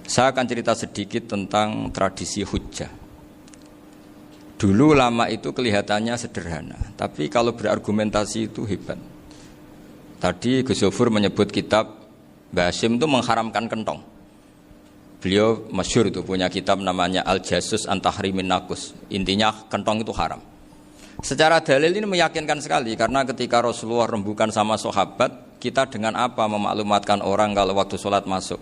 Saya akan cerita sedikit tentang tradisi hujjah. Dulu ulama itu kelihatannya sederhana, tapi kalau berargumentasi itu hebat. Tadi Gus Zofur menyebut kitab Mbah Hasyim itu mengharamkan kentong. Beliau masyhur itu punya kitab namanya Al-Jasus an Tahrimin Nakus. Intinya kentong itu haram. Secara dalil ini meyakinkan sekali, karena ketika Rasulullah rembukan sama sahabat, kita dengan apa memaklumatkan orang kalau waktu sholat masuk?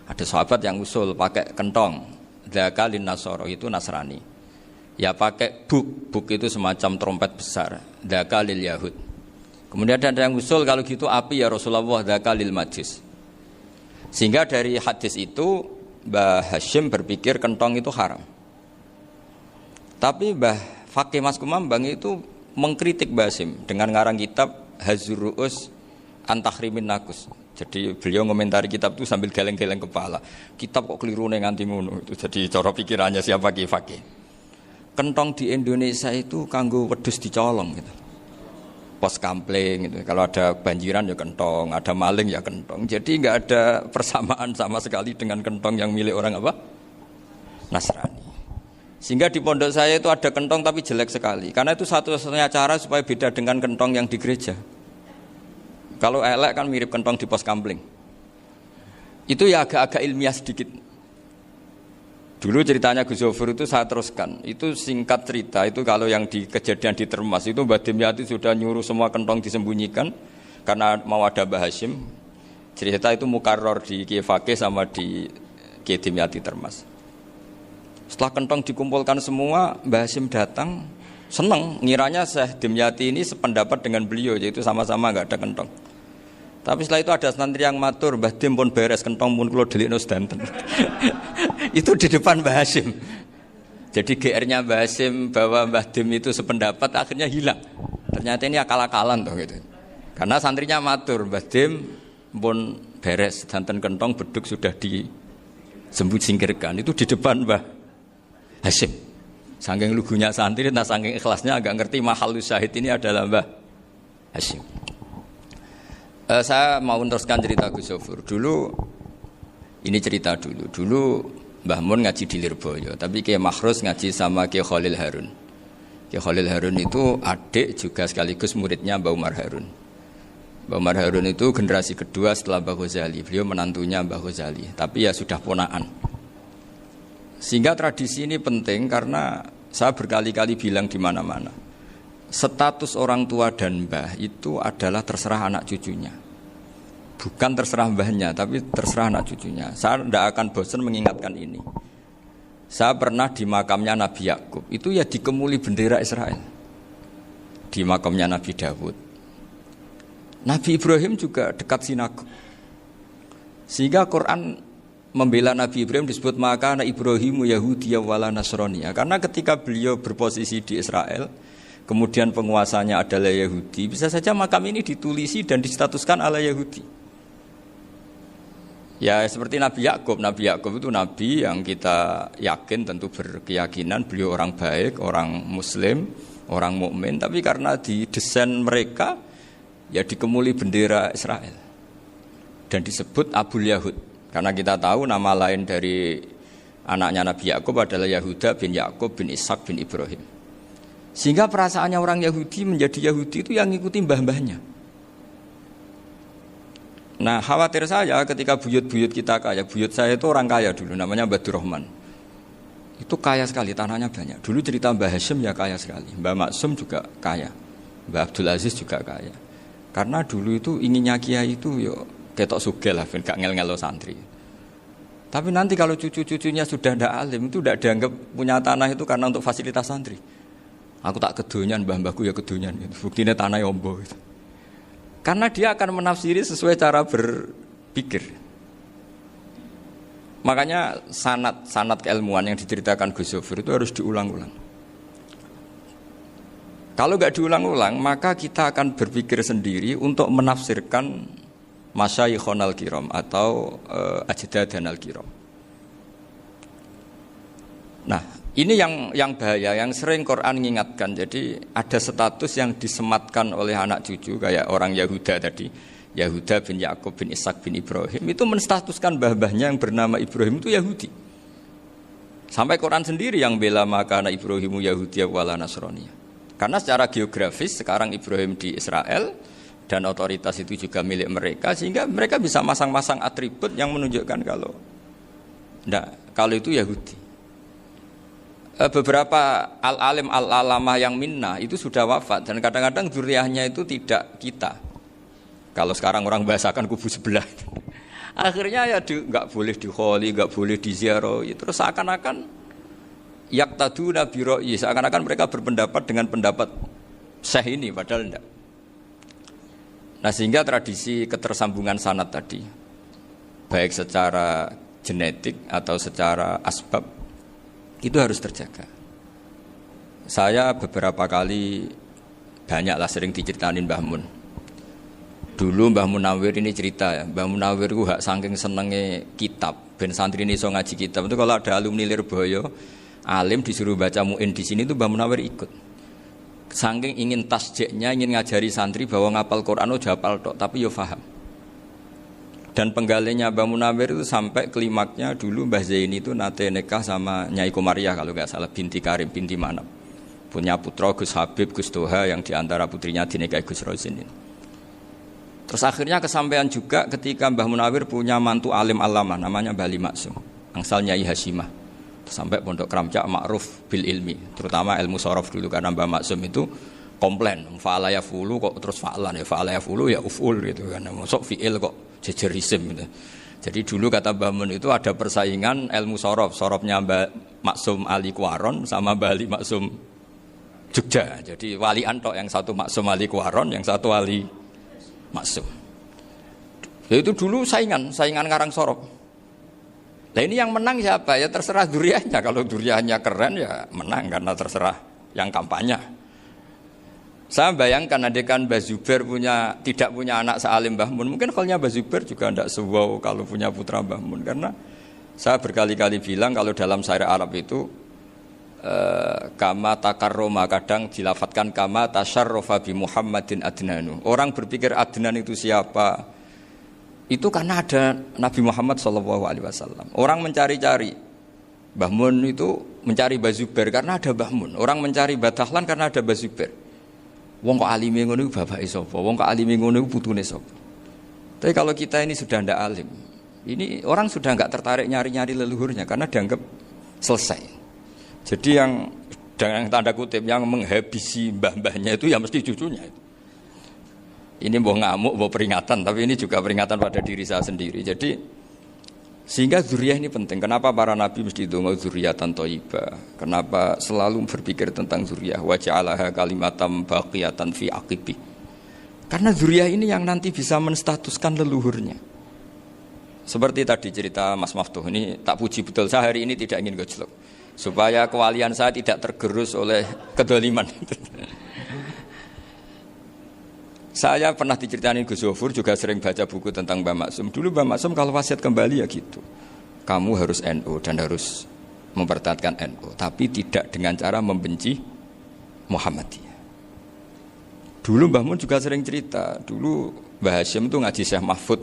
Ada sahabat yang usul pakai kentong, dzaka lin nasara, itu Nasrani. Ya pakai buk itu semacam trompet besar, dzaka lil yahud. Kemudian ada yang usul kalau gitu api ya Rasulullah, dzaka lil majus. Sehingga dari hadis itu Mbah Hasyim berpikir kentong itu haram. Tapi Mbah Fakih Mas Kumambang itu mengkritik Mbah Hasyim dengan ngarang kitab Hazur Ru'us an Tahrimin Nakus. Jadi beliau komentari kitab itu sambil geleng-geleng kepala. Kitab kok keliru nganti ngono itu. Jadi cara pikirannya siapa Ki Fakih. Kentong di Indonesia itu kanggo wedhus dicolong gitu. Pos kampling gitu. Kalau ada banjiran ya kentong, ada maling ya kentong. Jadi enggak ada persamaan sama sekali dengan kentong yang milik orang apa? Nasrani. Sehingga di pondok saya itu ada kentong tapi jelek sekali. Karena itu satu-satunya cara supaya beda dengan kentong yang di gereja. Kalau elek kan mirip kentong di pos kampling. Itu ya agak-agak ilmiah sedikit. Dulu ceritanya Gus Zofur itu saya teruskan. Itu singkat cerita, itu kalau yang di kejadian di Termas itu Mbah Dimyati sudah nyuruh semua kentong disembunyikan karena mau ada Mbah Hasyim. Cerita itu mukarrar di Kiai Fakih sama di Kiai Dimyati Termas. Setelah kentong dikumpulkan semua, Mbah Hasyim datang, senang, ngiranya Syekh Dimyati ini sependapat dengan beliau, yaitu sama-sama enggak ada kentong. Tapi setelah itu ada santri yang matur, Mbah Dim pun beres kentong pun kula delikno sedanten. Itu di depan Mbah Hasyim. Jadi GR-nya Mbah Hasyim bahwa Mbah Dim itu sependapat akhirnya hilang. Ternyata ini akal-akalan toh gitu. Karena santrinya matur, Mbah Dim pun beres sedanten kentong beduk sudah disingkirkan. Itu di depan Mbah Hasyim. Saking lugunya santri, nah saking ikhlasnya agak ngerti mahalus syahid ini adalah Mbah Hasyim. Saya mau meneruskan cerita Gus Zofur. Dulu Mbah Mun ngaji di Lirboyo, tapi Kiai Makhrus ngaji sama Kiai Khalil Harun. Kiai Khalil Harun itu adik juga sekaligus muridnya Mbah Umar Harun. Mbah Umar Harun itu generasi kedua setelah Mbah Ghazali. Beliau menantunya Mbah Ghazali, tapi ya sudah ponaan. Sehingga tradisi ini penting karena saya berkali-kali bilang di mana-mana. Status orang tua dan mbah itu adalah terserah anak cucunya. Bukan terserah mbahnya, tapi terserah anak cucunya. Saya tidak akan bosan mengingatkan ini. Saya pernah di makamnya Nabi Yakub, itu ya dikemuli bendera Israel. Di makamnya Nabi Dawud. Nabi Ibrahim juga dekat sinagog. Sehingga Quran membela Nabi Ibrahim disebut maka anak Ibrahimu Yahudi wala Nasrani. Karena ketika beliau berposisi di Israel, kemudian penguasanya adalah Yahudi, bisa saja makam ini ditulisi dan distatuskan ala Yahudi. Ya seperti Nabi Yakub. Nabi Yakub itu nabi yang kita yakin tentu berkeyakinan beliau orang baik, orang muslim, orang mukmin, tapi karena di desain mereka ya dikemuli bendera Israel dan disebut Abul Yahud. Karena kita tahu nama lain dari anaknya Nabi Yakub adalah Yahuda bin Yakub bin Ishak bin Ibrahim. Sehingga perasaannya orang Yahudi menjadi Yahudi itu yang ngikuti mbah-mbahnya. Nah khawatir saya ketika buyut-buyut kita kaya. Buyut saya itu orang kaya dulu, namanya Badur Rahman. Itu kaya sekali, tanahnya banyak. Dulu cerita Mbah Hasyim ya kaya sekali. Mbah Maksum juga kaya. Mbah Abdul Aziz juga kaya. Karena dulu itu inginnya kiai itu yo ketok sugih lah, gak ngel-ngelo santri. Tapi nanti kalau cucu-cucunya sudah tidak alim, itu tidak dianggap punya tanah itu karena untuk fasilitas santri. Aku tak kedonyan, mbah-mbahku ya kedonyan gitu. Buktinya tanah yombo gitu. Karena dia akan menafsiri sesuai cara berpikir. Makanya sanad keilmuan yang diceritakan Gus Zofur itu harus diulang-ulang. Kalau enggak diulang-ulang, maka kita akan berpikir sendiri untuk menafsirkan masyayikhon al-kiram atau ajdadan al-kiram. Nah, ini yang bahaya, yang sering Quran mengingatkan. Jadi ada status yang disematkan oleh anak cucu kayak orang Yahuda tadi. Yahuda bin Yakub bin Ishak bin Ibrahim itu menstatuskan mbah-mbahnya yang bernama Ibrahim itu Yahudi. Sampai Quran sendiri yang bela makana Ibrahimu Yahudi wala Nasrani. Karena secara geografis sekarang Ibrahim di Israel dan otoritas itu juga milik mereka sehingga mereka bisa masang-masang atribut yang menunjukkan kalau itu Yahudi. Beberapa al-alim al-alamah yang minnah itu sudah wafat dan kadang-kadang dzurriyyahnya itu tidak kita. Kalau sekarang orang bahasakan kubu sebelah. Akhirnya ya nggak boleh dikholi, nggak boleh diziarah. Terus seakan-akan yaktaduna bi ra'yi, seakan-akan mereka berpendapat dengan pendapat syekh ini padahal enggak. Nah, sehingga tradisi ketersambungan sanad tadi baik secara genetik atau secara asbab itu harus terjaga. Saya beberapa kali banyaklah sering diceritain Mbah Mun. Dulu Mbah Munawir ini cerita ya, Mbah Munawir itu saking senenge kitab, ben santri ini iso ngaji kitab. Itu kalau ada alumni Lirboyo, alim disuruh baca muin di sini itu Mbah Munawir ikut. Saking ingin tasjeknya, ingin ngajari santri bahwa ngapal Quran udah hafal tok, tapi yo paham. Dan penggalinya Mbah Munawir itu sampai klimaknya dulu Mbah Zaini itu nate nikah sama Nyai Komariah kalau nggak salah binti Karim binti Manap. Punya putra Gus Habib Gus Toha yang diantara putrinya dinikahi Gus Rozin ini. Terus akhirnya kesampaian juga ketika Mbah Munawir punya mantu alim alamah namanya Mbah Ali Maksum, angsal Nyai Hasyimah. Sampai pondok Kramcak ma'ruf bil ilmi, terutama ilmu sorof dulu karena Mbah Maksum itu komplain, fa'ala ya fulu kok terus fa'lan ya fa'ala ya fulu ya uf'ul gitu kan. Masuk fi'il kok jejer isim gitu. Jadi dulu kata Mbah Mun itu ada persaingan ilmu sorof, sorofnya Mbah Maksum Ali Kuaron sama Mbah Ali Maksum Jogja. Jadi walian tok, yang satu Maksum Ali Kuaron, yang satu Ali Maksum. Ya itu dulu saingan ngarang sorof. Nah ini yang menang siapa? Ya terserah duriannya. Kalau duriannya keren ya menang karena terserah yang kampanye. Saya bayangkan adekan Mbah Zubair tidak punya anak sealim Mbah Mun, mungkin kalnya Mbah Zubair juga tidak sewow kalau punya putra Mbah Mun. Karena saya berkali-kali bilang kalau dalam syair Arab itu kama takarroma, kadang dilafatkan kama tasyarrofa bi Muhammadin adnanu. Orang berpikir Adnan itu siapa? Itu karena ada Nabi Muhammad SAW. Orang mencari-cari Mbah Mun itu mencari Mbah Zubair karena ada Mbah Mun. Orang mencari Mbah Dahlan karena ada Mbah Zubair. Wong kok alime ngono iku bapake sapa? Wong kok alime ngono iku putune sapa? Tapi kalau kita ini sudah ndak alim, ini orang sudah enggak tertarik nyari-nyari leluhurnya karena dianggap selesai. Jadi yang dengan tanda kutip yang menghabisi mbah-mbahnya itu ya mesti cucunya. Ini mbok ngamuk, mbok peringatan, tapi ini juga peringatan pada diri saya sendiri. Jadi sehingga zuriyah ini penting. Kenapa para nabi mesti donga zuriyatan thayyibah? Kenapa selalu berpikir tentang zuriyah? Wa ja'alaha kalimatam baqiyatan fi aqibi. Karena zuriyah ini yang nanti bisa menstatuskan leluhurnya. Seperti tadi cerita Mas Maftuh ini, tak puji betul, saya hari ini tidak ingin gojlok supaya kewalian saya tidak tergerus oleh kedoliman. Saya pernah diceritain Gus Zofur, juga sering baca buku tentang Mbah Maksum. Dulu Mbah Maksum kalau wasiat kembali ya gitu. Kamu harus NU dan harus mempertahankan NU, tapi tidak dengan cara membenci Muhammadiyah. Dulu Mbah Mun juga sering cerita, dulu Mbah Hasyim itu ngaji Syekh Mahfud.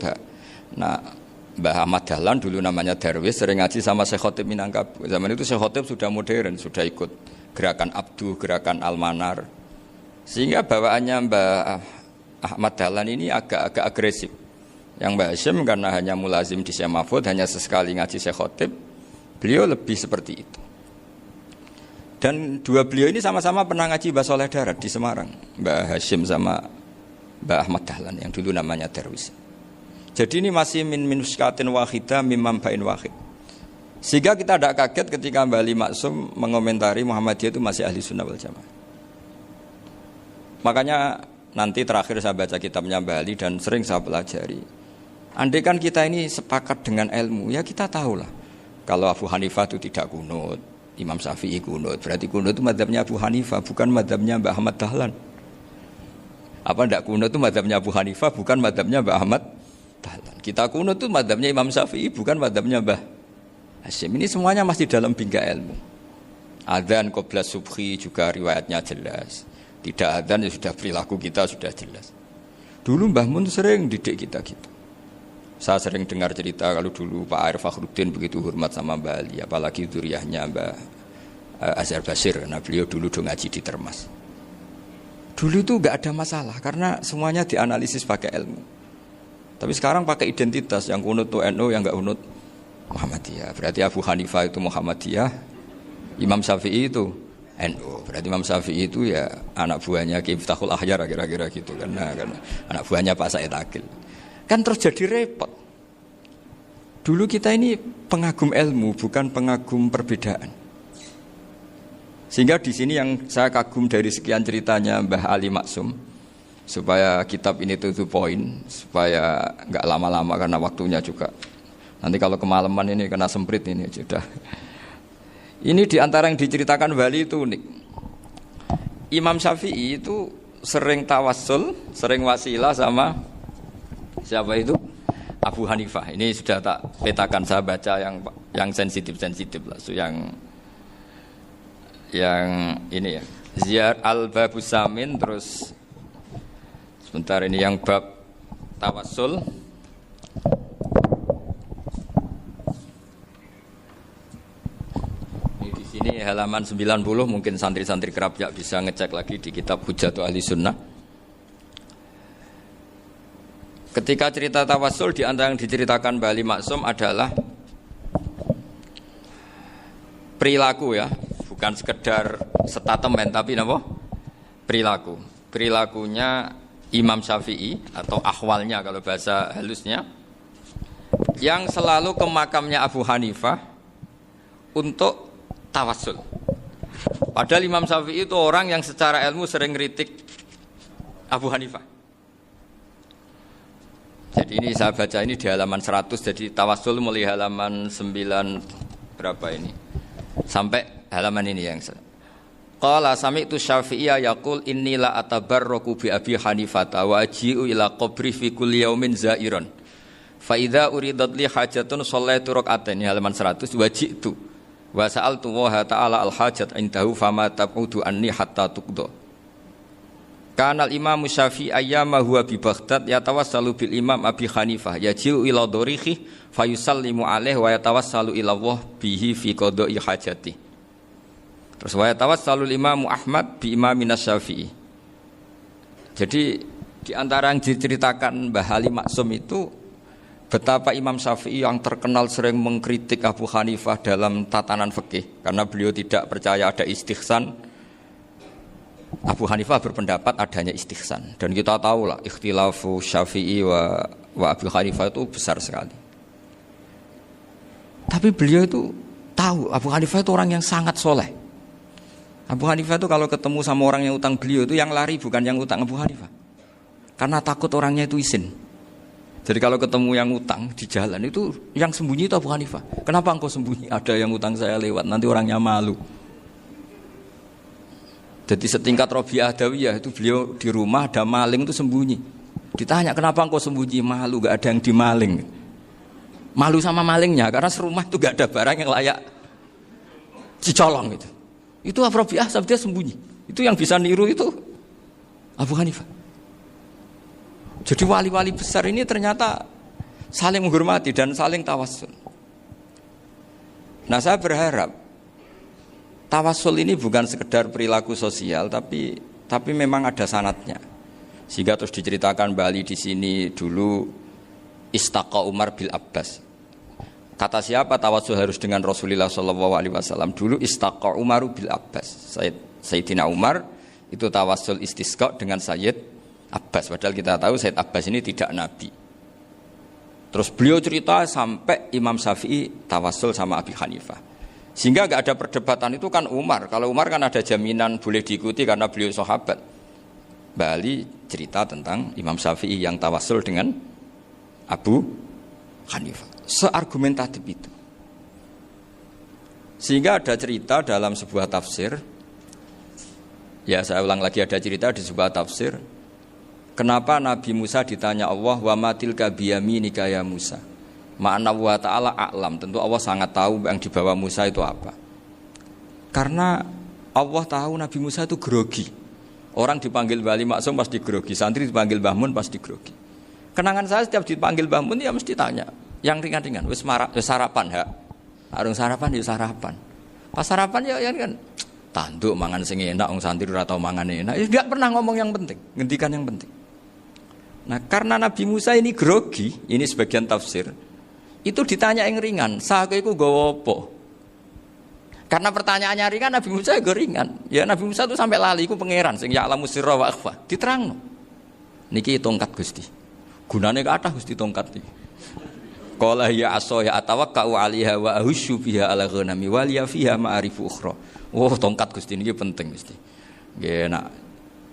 Nah, Mbah Ahmad Dahlan dulu namanya Darwis sering ngaji sama Syekh Khotib Minangkabau. Zaman itu Syekh Khotib sudah modern, sudah ikut gerakan Abdu, gerakan Almanar. Sehingga bawaannya Mbah Ahmad Dahlan ini agak agresif. Yang Mbah Hasyim karena hanya mulazim di Syekh Mahfud, hanya sesekali ngaji Syekh Khotib, beliau lebih seperti itu. Dan dua beliau ini sama-sama pernah ngaji Mbah Soleh Darat di Semarang, Mbah Hasyim sama Mbah Ahmad Dahlan yang dulu namanya Darwis. Jadi ini masih min minuskatin wahidah mimam bain wahid. Sehingga kita tidak kaget ketika Mbah Ali Maksum mengomentari Muhammadiyah itu masih ahli sunnah wal jamaah. Makanya nanti terakhir saya baca kitabnya Mbah Ali dan sering saya pelajari. Andai kan kita ini sepakat dengan ilmu, ya kita tahulah. Kalau Abu Hanifah itu tidak kunut, Imam Syafi'i kunut, berarti kunut itu mazhabnya Abu Hanifah, bukan mazhabnya Mbah Ahmad Dahlan. Apa tidak kunut itu mazhabnya Abu Hanifah, bukan mazhabnya Mbah Ahmad Dahlan. Kita kunut itu mazhabnya Imam Syafi'i, bukan mazhabnya Mbah Hasyim. Ini semuanya masih dalam bingkai ilmu. Adzan qabla subhi juga riwayatnya jelas. Tidak adzan ya sudah perilaku kita sudah jelas. Dulu Mbah Mun sering didik kita gitu. Saya sering dengar cerita kalau dulu Pak Arif Fakhruddin begitu hormat sama Mbah Ali, apalagi duriahnya Mbah Azhar Basir, karena beliau dulu do ngaji di Termas. Dulu itu nggak ada masalah karena semuanya dianalisis pakai ilmu. Tapi sekarang pakai identitas, yang kunut tuh NU, yang nggak kunut Muhammadiyah. Berarti Abu Hanifah itu Muhammadiyah, Imam Syafi'i itu NU. Berarti Imam Syafi'i itu ya anak buahnya Ki Miftahul Ahyar kira-kira gitu kan. Nah, kan anak buahnya Pak Said Akil. Kan terjadi repot. Dulu kita ini pengagum ilmu, bukan pengagum perbedaan. Sehingga di sini yang saya kagum dari sekian ceritanya Mbah Ali Maksum, supaya kitab ini to the point, supaya nggak lama-lama karena waktunya juga. Nanti kalau kemalaman ini kena semprit ini sudah. Ini diantara yang diceritakan Bali itu unik. Imam Syafi'i itu sering tawassul, sering wasilah sama siapa itu? Abu Hanifah. Ini sudah tak petakan, saya baca yang sensitif lah, so yang ini ya. Ziyar al-Babus Samin, terus sebentar ini yang bab tawassul. Ini di sini halaman 90, mungkin santri-santri kerap ya bisa ngecek lagi di kitab Hujjatul Ahli Sunnah. Ketika cerita tawassul, di antara yang diceritakan Mbah Ali Maksum adalah perilaku ya, bukan sekedar statement tapi apa? Perilaku. Perilakunya Imam Syafi'i atau ahwalnya kalau bahasa halusnya, yang selalu ke makamnya Abu Hanifah untuk tawassul. Padahal Imam Syafi'i itu orang yang secara ilmu sering kritik Abu Hanifah. Jadi ini saya baca ini di halaman 100, jadi tawassul mulai halaman 9 berapa ini sampai halaman ini yang qala sami'tu Syafi'iyya yaqul inni la atabarraku bi Abi Hanifah wa aji'u ila qabri fi kulli yaumin zairan fa idza uridat li hajatun shallaitu rak'atain, halaman 100, waji'tu wa sa'altu wa ta'ala al hajat indahu fama taqudu anni hatta tuqda. Kanal Imam Syafi'i ayyama huwa bi Baghdad yatawassalu bil Imam Abi Hanifah yaji'u ila dorihi fayusallimu alaihi wa yatawassalu ila Allah bihi fi qada'i hajati. Terus wa yatawassalu Imam Ahmad bi Imamin Syafi'i. Jadi di antara yang diceritakan Mbah Ali Maksum itu betapa Imam Syafi'i yang terkenal sering mengkritik Abu Hanifah dalam tatanan fikih karena beliau tidak percaya ada istihsan. Abu Hanifah berpendapat adanya istihsan, dan kita tahu lah ikhtilafu Syafi'i wa Abu Hanifah itu besar sekali. Tapi beliau itu tahu Abu Hanifah itu orang yang sangat soleh. Abu Hanifah itu kalau ketemu sama orang yang utang beliau itu yang lari bukan yang utang Abu Hanifah, karena takut orangnya itu izin. Jadi kalau ketemu yang utang di jalan itu yang sembunyi itu Abu Hanifah. Kenapa engkau sembunyi? Ada yang utang saya lewat, nanti orangnya malu. Jadi setingkat Robi'ah Adawiyah itu beliau di rumah ada maling itu sembunyi. Ditanya kenapa engkau sembunyi? Malu, gak ada yang dimaling. Malu sama malingnya karena serumah itu gak ada barang yang layak dicolong itu. Itu Robi'ah dia sembunyi. Itu yang bisa niru itu Abu Hanifah. Jadi wali-wali besar ini ternyata saling menghormati dan saling tawassul. Nah saya berharap tawassul ini bukan sekedar perilaku sosial, tapi memang ada sanatnya. Sehingga terus diceritakan Bali di sini dulu istaqa Umar bil Abbas. Kata siapa tawassul harus dengan Rasulullah SAW? Dulu istaqa Umar bil Abbas. Sayyidina Umar itu tawassul istisqa dengan Sayyid Abbas. Padahal kita tahu Sayyid Abbas ini tidak nabi. Terus beliau cerita sampai Imam Syafi'i tawassul sama Abi Hanifah. Sehingga gak ada perdebatan itu kan Umar. Kalau Umar kan ada jaminan boleh diikuti karena beliau sahabat. Bali cerita tentang Imam Syafi'i yang tawassul dengan Abu Hanifah. Seargumentatif itu. Sehingga ada cerita dalam sebuah tafsir. Ya saya ulang lagi, ada cerita di sebuah tafsir. Kenapa Nabi Musa ditanya Allah, wa matilka biyaminika ya Musa? Ma'ana wa ta'ala a'lam. Tentu Allah sangat tahu yang dibawa Musa itu apa. Karena Allah tahu Nabi Musa itu grogi. Orang dipanggil Wali Maksum pasti grogi, santri dipanggil Mbah Mun pasti grogi. Kenangan saya setiap dipanggil Mbah Mun ya mesti tanya, yang ringan-ringan, wis sarapan ha. Arung sarapan ya sarapan. Pas sarapan ya kan tanduk mangan sing enak, wong santri ora tau mangan enak. Ya enggak pernah ngomong yang penting, ngendikan yang penting. Nah, karena Nabi Musa ini grogi, ini sebagian tafsir. Itu ditanya yang ringan, sake iku nggawa apa? Karena pertanyaannya ringan, Nabi Musa juga ringan. Ya Nabi Musa itu sampai lali, itu pangeran sing ya'lamu sirra wa akhfa. Diterangno. Niki tongkat Gusti. Gunane kathah Gusti tongkat iki. Qala ya aso ya atawakkau 'alaiha wa ahusyu biha 'ala ghanami wa liya fiha ma'arifu ukhra. Oh, tongkat Gusti niki penting Gusti. Nggih nak.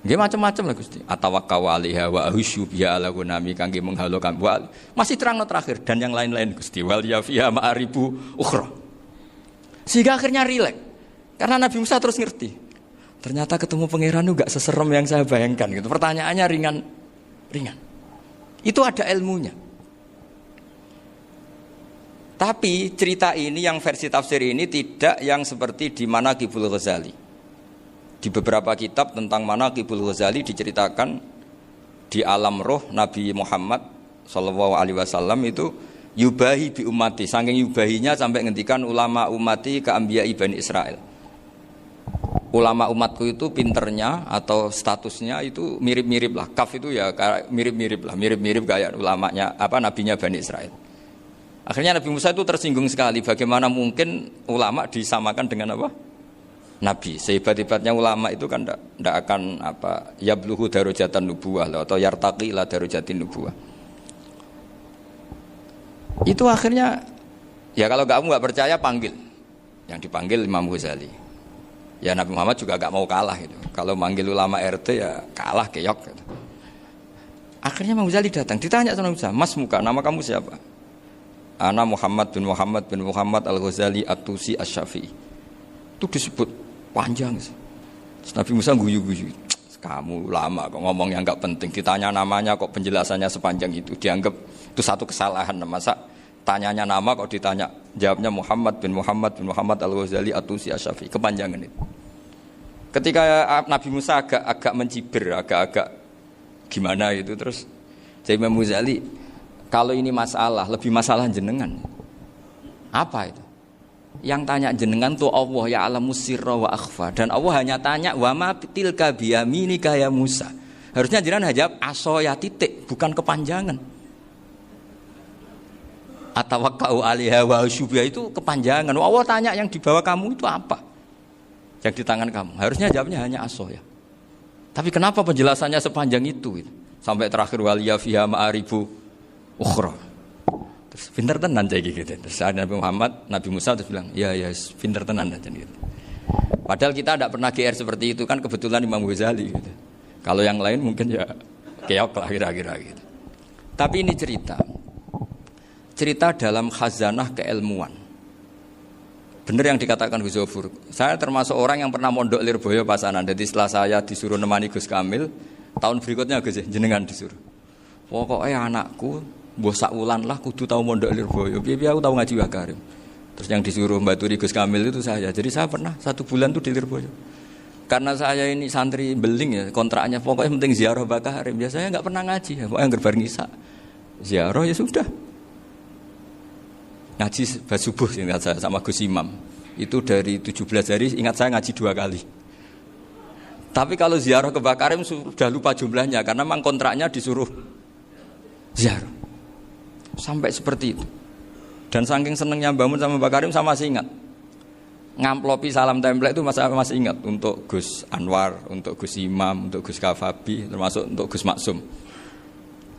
Nggih macam-macam lah Gusti. Atawakkau 'alaiha wa ahusyu biha 'ala ghanami kangge menghalokan. Masih terangno terakhir dan yang lain-lain Gusti. Wa liya fiha ma'arifu ukhra. Sehingga akhirnya rileks. Karena Nabi Musa terus ngerti. Ternyata ketemu pangeran itu gak seserem yang saya bayangkan gitu. Pertanyaannya ringan. Itu ada ilmunya. Tapi cerita ini yang versi tafsir ini tidak yang seperti di Manaqibul Ghazali. Di beberapa kitab tentang Manaqibul Ghazali diceritakan di alam roh Nabi Muhammad SAW itu yubahi bi ummati, saking yubahinya sampai ngendikan ulama ummati ke anbiya'i Bani Israel. Ulama umatku itu pinternya atau statusnya itu mirip-mirip lah. Kaf itu ya mirip-mirip lah, mirip-mirip kayak ulamanya nabinya Bani Israel. Akhirnya Nabi Musa itu tersinggung sekali, bagaimana mungkin ulama disamakan dengan apa? Nabi. Sehebat-hebatnya ulama itu kan ndak akan yabluhu darajatan nubuwah atau yartaqi ila darajatin nubuwah. Itu akhirnya ya kalau kamu nggak percaya panggil, yang dipanggil Imam Ghazali. Ya Nabi Muhammad juga nggak mau kalah gitu. Kalau manggil ulama RT ya kalah keok. Gitu. Akhirnya Imam Ghazali datang, ditanya sama Musa, Mas Muka, nama kamu siapa? Ana Muhammad bin Muhammad Al-Ghazali At-Tusi Asy-Syafi'i. Itu disebut panjang. Terus Nabi Musa guyu-guyu. Kamu ulama kok ngomong yang nggak penting, ditanya namanya kok penjelasannya sepanjang itu, dianggap itu satu kesalahan. Masa tanyanya nama kok ditanya jawabnya Muhammad bin Muhammad Al-Ghazali At-Tusi Asy-Syafi'i, kepanjangan itu. Ketika Nabi Musa agak mencibir, agak gimana itu, terus jadi Imam Ghazali, kalau ini masalah, lebih masalah jenengan. Apa itu? Yang tanya jenengan tuh Allah ya alamu sirra wa akhfa, dan Allah hanya tanya wa ma tilka biyaminika ya Musa. Harusnya jenengan jawab aso ya titik, bukan kepanjangan. Atawakkau 'alaiha wa syubha itu kepanjangan. Allah tanya yang di bawah kamu itu apa? Yang di tangan kamu. Harusnya jawabnya hanya aso ya. Tapi kenapa penjelasannya sepanjang itu? Sampai terakhir waliya fiha ma'aribu ukhra. Terus pinter tenan cek gitu. Terus ada Nabi Musa terus bilang, "Ya, pinter tenan aja gitu." Padahal kita tidak pernah GR seperti itu, kan kebetulan Imam Ghazali gitu. Kalau yang lain mungkin ya keok lah kira-kira gitu. Tapi ini cerita dalam khazanah keilmuan. Benar yang dikatakan Gus Zofur. Saya termasuk orang yang pernah mondok Lirboyo Pasanan. Jadi setelah saya disuruh nemani Gus Kamil, tahun berikutnya Gus jenengan disuruh. Pokoknya anakku mbok sak wulan lah kudu tahu mondok Lirboyo. Piye aku tahu ngaji Wakarim. Terus yang disuruh mbaturi Gus Kamil itu saya. Jadi saya pernah 1 bulan tuh di Lirboyo. Karena saya ini santri beling ya, kontraknya pokoknya penting ziarah Bakarim. Biasanya enggak pernah ngaji, ya. Pokoknya gerbar ngisa. Ziarah ya sudah. Ngaji subuh ingat saya sama Gus Imam. Itu dari 17 hari ingat saya ngaji 2 kali. Tapi kalau ziarah ke Bakarim sudah lupa jumlahnya karena memang kontraknya disuruh ziarah. Sampai seperti itu. Dan saking senengnya bangun sama Bakarim saya masih ingat. Ngamplopi salam template itu masih ingat untuk Gus Anwar, untuk Gus Imam, untuk Gus Kafabi, termasuk untuk Gus Maksum.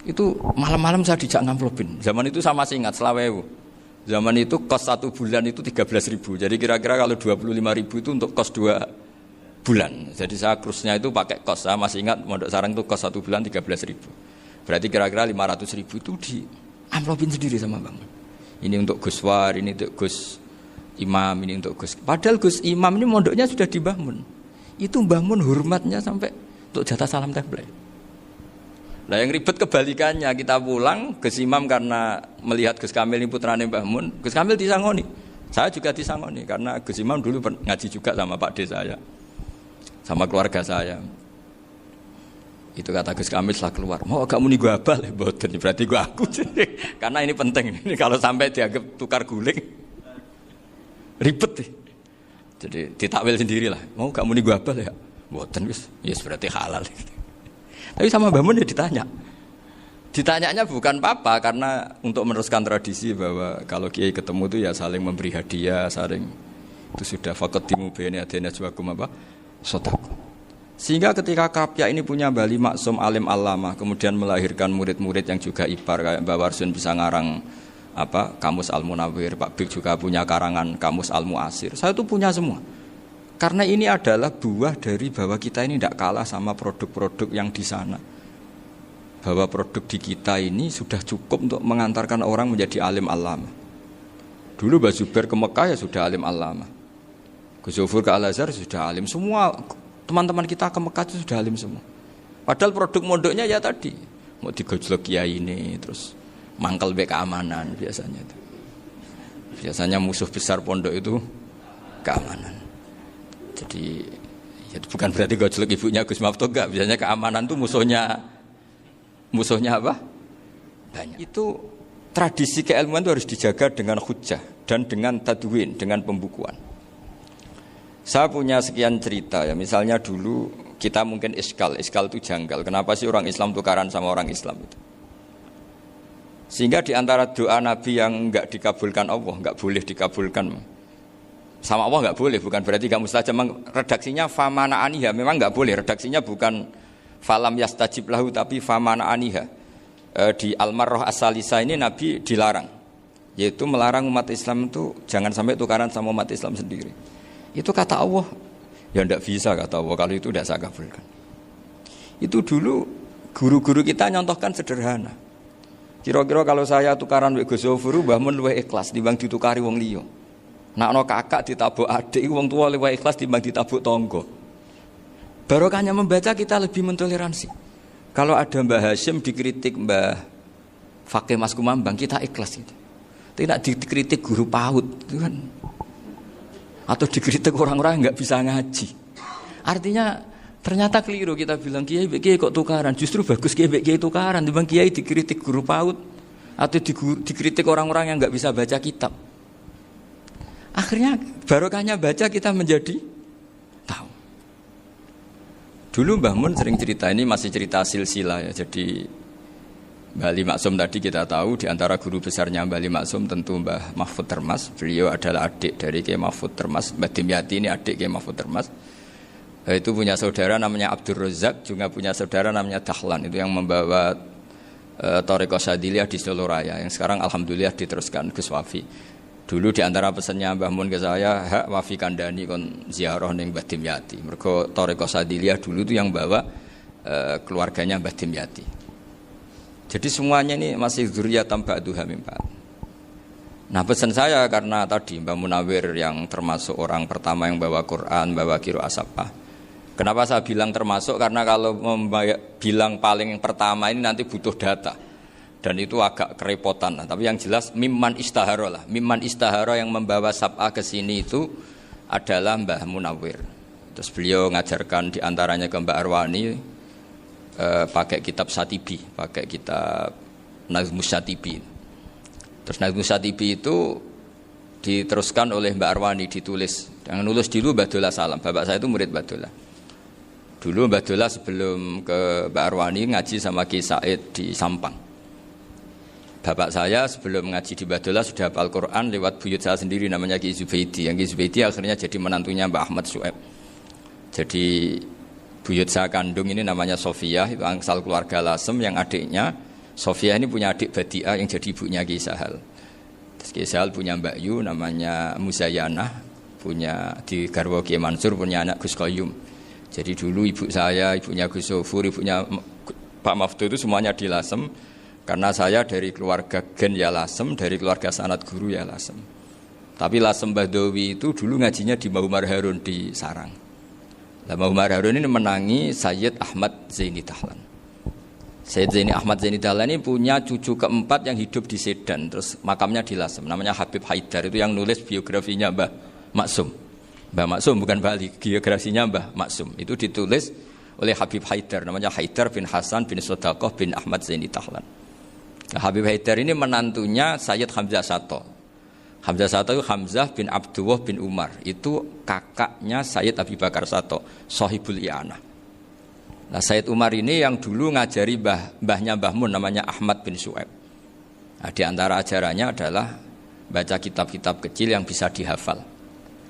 Itu malam-malam saya dijak ngamplopin. Zaman itu saya masih ingat selawewu. Zaman itu kos 1 bulan itu 13.000. Jadi kira-kira kalau 25.000 itu untuk kos 2 bulan. Jadi saya krusnya itu pakai kos. Saya masih ingat Mondok Sarang itu kos 1 bulan 13.000. Berarti kira-kira 500.000 itu di amplopin sendiri sama Bang. Ini untuk Gus War, ini untuk Gus Imam, ini untuk Gus. Padahal Gus Imam ini mondoknya sudah di Mbah Mun. Itu Mbah Mun hormatnya sampai untuk jatah salam template. Nah yang ribet kebalikannya, kita pulang Gus Imam karena melihat Gus Kamil ini putrane Mbah Mun, Gus Kamil disangoni. Saya juga disangoni karena Gus Imam dulu ngaji juga sama Pak D saya, sama keluarga saya. Itu kata Gus Kamil setelah keluar, mau agak muni gua abal, boten berarti gua aku. Karena ini penting. Ini kalau sampai dianggap tukar guling, ribet. Jadi ditakwil sendirilah. Mau gak muni gua abal ya, boten wis, yes berarti halal. Tapi sama Mbah Mun ya ditanya. Ditanyanya bukan apa karena untuk meneruskan tradisi bahwa kalau kiai ketemu itu ya saling memberi hadiah, saling itu sudah faqaddimu baina adina juakum apa? Sotaku. Sehingga ketika Kapya ini punya Bali Maksum alim alama, kemudian melahirkan murid-murid yang juga ibar kayak Mbak Warsun bisa ngarang apa Kamus Al-Munawwir, Pak Bik juga punya karangan Kamus Al-Muasir. Saya itu punya semua. Karena ini adalah buah dari bahwa kita ini tidak kalah sama produk-produk yang di sana. Bahwa produk di kita ini sudah cukup untuk mengantarkan orang menjadi alim alama. Dulu Mbak Zubair ke Mekah ya sudah alim alama. Gus Zufur ke Al-Azhar sudah alim semua. Teman-teman kita ke Mekah itu sudah alim semua. Padahal produk mondoknya ya tadi mau digojlok kiai ini, terus mangkel be keamanan biasanya itu. Biasanya musuh besar pondok itu keamanan. Jadi ya bukan berarti gojlok ibunya Gus Maftuh enggak. Biasanya keamanan itu musuhnya apa? Banyak. Itu tradisi keilmuan itu harus dijaga dengan hujjah dan dengan tadwin, dengan pembukuan. Saya punya sekian cerita ya, misalnya dulu kita mungkin iskal itu janggal. Kenapa sih orang Islam tukaran sama orang Islam itu? Sehingga di antara doa Nabi yang enggak dikabulkan Allah, enggak boleh dikabulkan sama Allah enggak boleh, bukan berarti enggak mustajab. Redaksinya famana aniha, memang enggak boleh. Redaksinya bukan falam yastajib lahu tapi famana aniha. Di Al-Marrah As-Salisa ini Nabi dilarang, yaitu melarang umat Islam itu jangan sampai tukaran sama umat Islam sendiri. Itu kata Allah, ya tidak bisa kata Allah, kalau itu tidak saya kabulkan. Itu dulu guru-guru kita nyontohkan sederhana. Kira-kira kalau saya tukaran wek Gus Zofuru, Mbah Mun luwih ikhlas dibanding ditukari wong liya. Nek ana kakak ditabuk adik, wong tua luwih ikhlas dibanding ditabuk tangga. Barokahnya membaca kita lebih mentoleransi. Kalau ada Mbah Hashim dikritik Mbah Fakih Mas Kumambang, kita ikhlas itu. Tidak dikritik guru PAUD, itu kan. Atau dikritik orang-orang yang nggak bisa ngaji. Artinya ternyata keliru kita bilang kiai kok tukaran. Justru bagus kiai tukaran. Dibanding kiai dikritik guru PAUD atau dikritik orang-orang yang nggak bisa baca kitab. Akhirnya barokahnya baca kita menjadi tahu. Dulu Mbah Mun sering cerita, ini masih cerita silsilah ya. Jadi Mbah Maksum tadi kita tahu di antara guru besarnya Mbah Maksum tentu Mbah Mahfud Termas. Beliau adalah adik dari Kiai Mahfud Termas. Mbah Dimyati ini adik Kiai Mahfud Termas. Itu punya saudara namanya Abdul Razak, juga punya saudara namanya Dahlan. Itu yang membawa Thariqah Syadziliyah di Solo Raya, yang sekarang alhamdulillah diteruskan Gus Wafi. Dulu di antara pesannya Mbah Mun ke saya, hak Wafi kandani kon ziarah ning Mbah Dimyati. Mergo Thariqah Syadziliyah dulu itu yang bawa keluarganya Mbah Dimyati. Jadi semuanya ini masih dzurriyyatan ba'duha min ba'd. Nah pesan saya karena tadi Mbah Munawwir yang termasuk orang pertama yang bawa Quran, bawa Qiraah Sabah. Kenapa saya bilang termasuk? Karena kalau bilang paling pertama ini nanti butuh data. Dan itu agak kerepotan. Nah, tapi yang jelas mimman istahara lah. Mimman istahara yang membawa Sabah ke sini itu adalah Mbah Munawwir. Terus beliau ngajarkan diantaranya ke Mbak Arwani, pakai kitab Satibi, pakai kitab Nazmus Satibi. Terus Nazmus Satibi itu diteruskan oleh Mbak Arwani, ditulis. Yang nulis dulu Mbak Dola Salam. Bapak saya itu murid Mbak Dola. Dulu Mbak Dola sebelum ke Mbak Arwani ngaji sama Ki Said di Sampang. Bapak saya sebelum ngaji di Mbak Dola sudah hafal Quran lewat buyut saya sendiri namanya Ki Zubaidi. Yang Ki Zubaidi akhirnya jadi menantunya Mbak Ahmad Syuaib. Jadi buyut saya kandung ini namanya Sofia, itu angsal keluarga Lasem, yang adiknya Sofia ini punya adik Badiah yang jadi ibunya Ki Sahal. Terus Ki Sahal punya Mbak Yu namanya Muzayanah, punya di garwa Ki Mansur punya anak Gus Qayyum. Jadi dulu ibu saya, ibunya Gus Sofur, ibunya Pak Maftuh itu semuanya di Lasem. Karena saya dari keluarga Gen ya Lasem, dari keluarga sanad guru ya Lasem. Tapi Lasem Bahdawi itu dulu ngajinya di Mbah Umar Harun di Sarang. Mbah Umar Harun ini menangi Sayyid Ahmad Zaini Dahlan. Sayyid Zaini Ahmad Zaini Dahlan ini punya cucu keempat yang hidup di Sedan, terus makamnya di Lasem, namanya Habib Haidar, itu yang nulis biografinya Mbah Maksum. Mbah Maksum bukan Bali, biografinya Mbah Maksum itu ditulis oleh Habib Haidar, namanya Haidar bin Hasan bin Sodaqoh bin Ahmad Zaini Tahlan. Nah, Habib Haidar ini menantunya Sayyid Hamzah Sato. Hamzah Sato itu Hamzah bin Abdullah bin Umar, itu kakaknya Sayyid Abi Bakar Sato, Sohibul I'anah. Nah, Sayyid Umar ini yang dulu ngajari mbahnya Mbah Mun namanya Ahmad bin Su'aib. Nah, di antara ajarannya adalah baca kitab-kitab kecil yang bisa dihafal.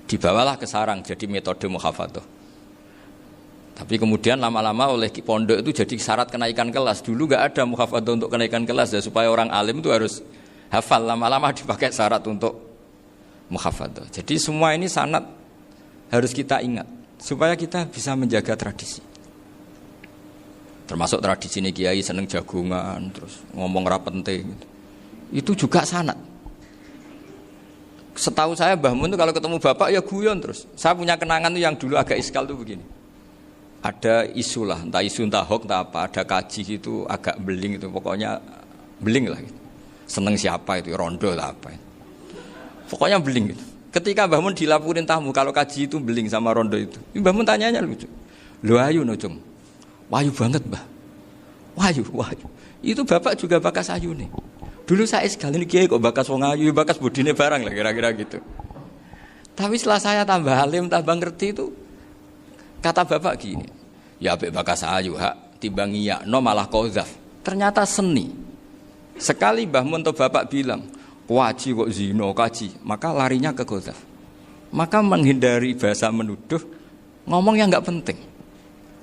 Dibawalah ke sarang jadi metode muhafadzah. Tapi kemudian lama-lama oleh pondok itu jadi syarat kenaikan kelas. Dulu nggak ada muhafadzah untuk kenaikan kelas ya, supaya orang alim itu harus hafal. Lama-lama dipakai syarat untuk muhafadzah. Jadi semua ini sanad harus kita ingat supaya kita bisa menjaga tradisi. Termasuk tradisi ini kiai seneng jagungan, terus ngomong ra penting gitu. Itu juga sanad. Setahu saya Mbah Mun itu kalau ketemu bapak ya guyon terus. Saya punya kenangan tuh yang dulu agak iskal tuh begini. Ada isu lah, entah isu entah hoax entah apa, ada kaji itu agak beling itu, pokoknya beling lah gitu. Seneng siapa itu, rondo lah apa itu. Pokoknya beling gitu. Ketika Mbah Mun dilaporin tamu kalau kaji itu beling sama rondo itu, Mbah Mun tanyanya lucu. Lu ayu no cung, wahyu banget Mbah, wahyu. Itu bapak juga bakas ayu nih. Dulu saya sekali ini kiai kok bakas wong ayu, bakas budine barang lah kira-kira gitu. Tapi setelah saya tambah alim, tambah ngerti itu, kata bapak gini, ya abek bakas ayu hak timbang iya no malah qadzaf. Ternyata seni. Sekali Mbah Mun atau bapak bilang, "Waji kok zina kaji," maka larinya ke qadzaf. Maka menghindari bahasa menuduh, ngomong yang enggak penting.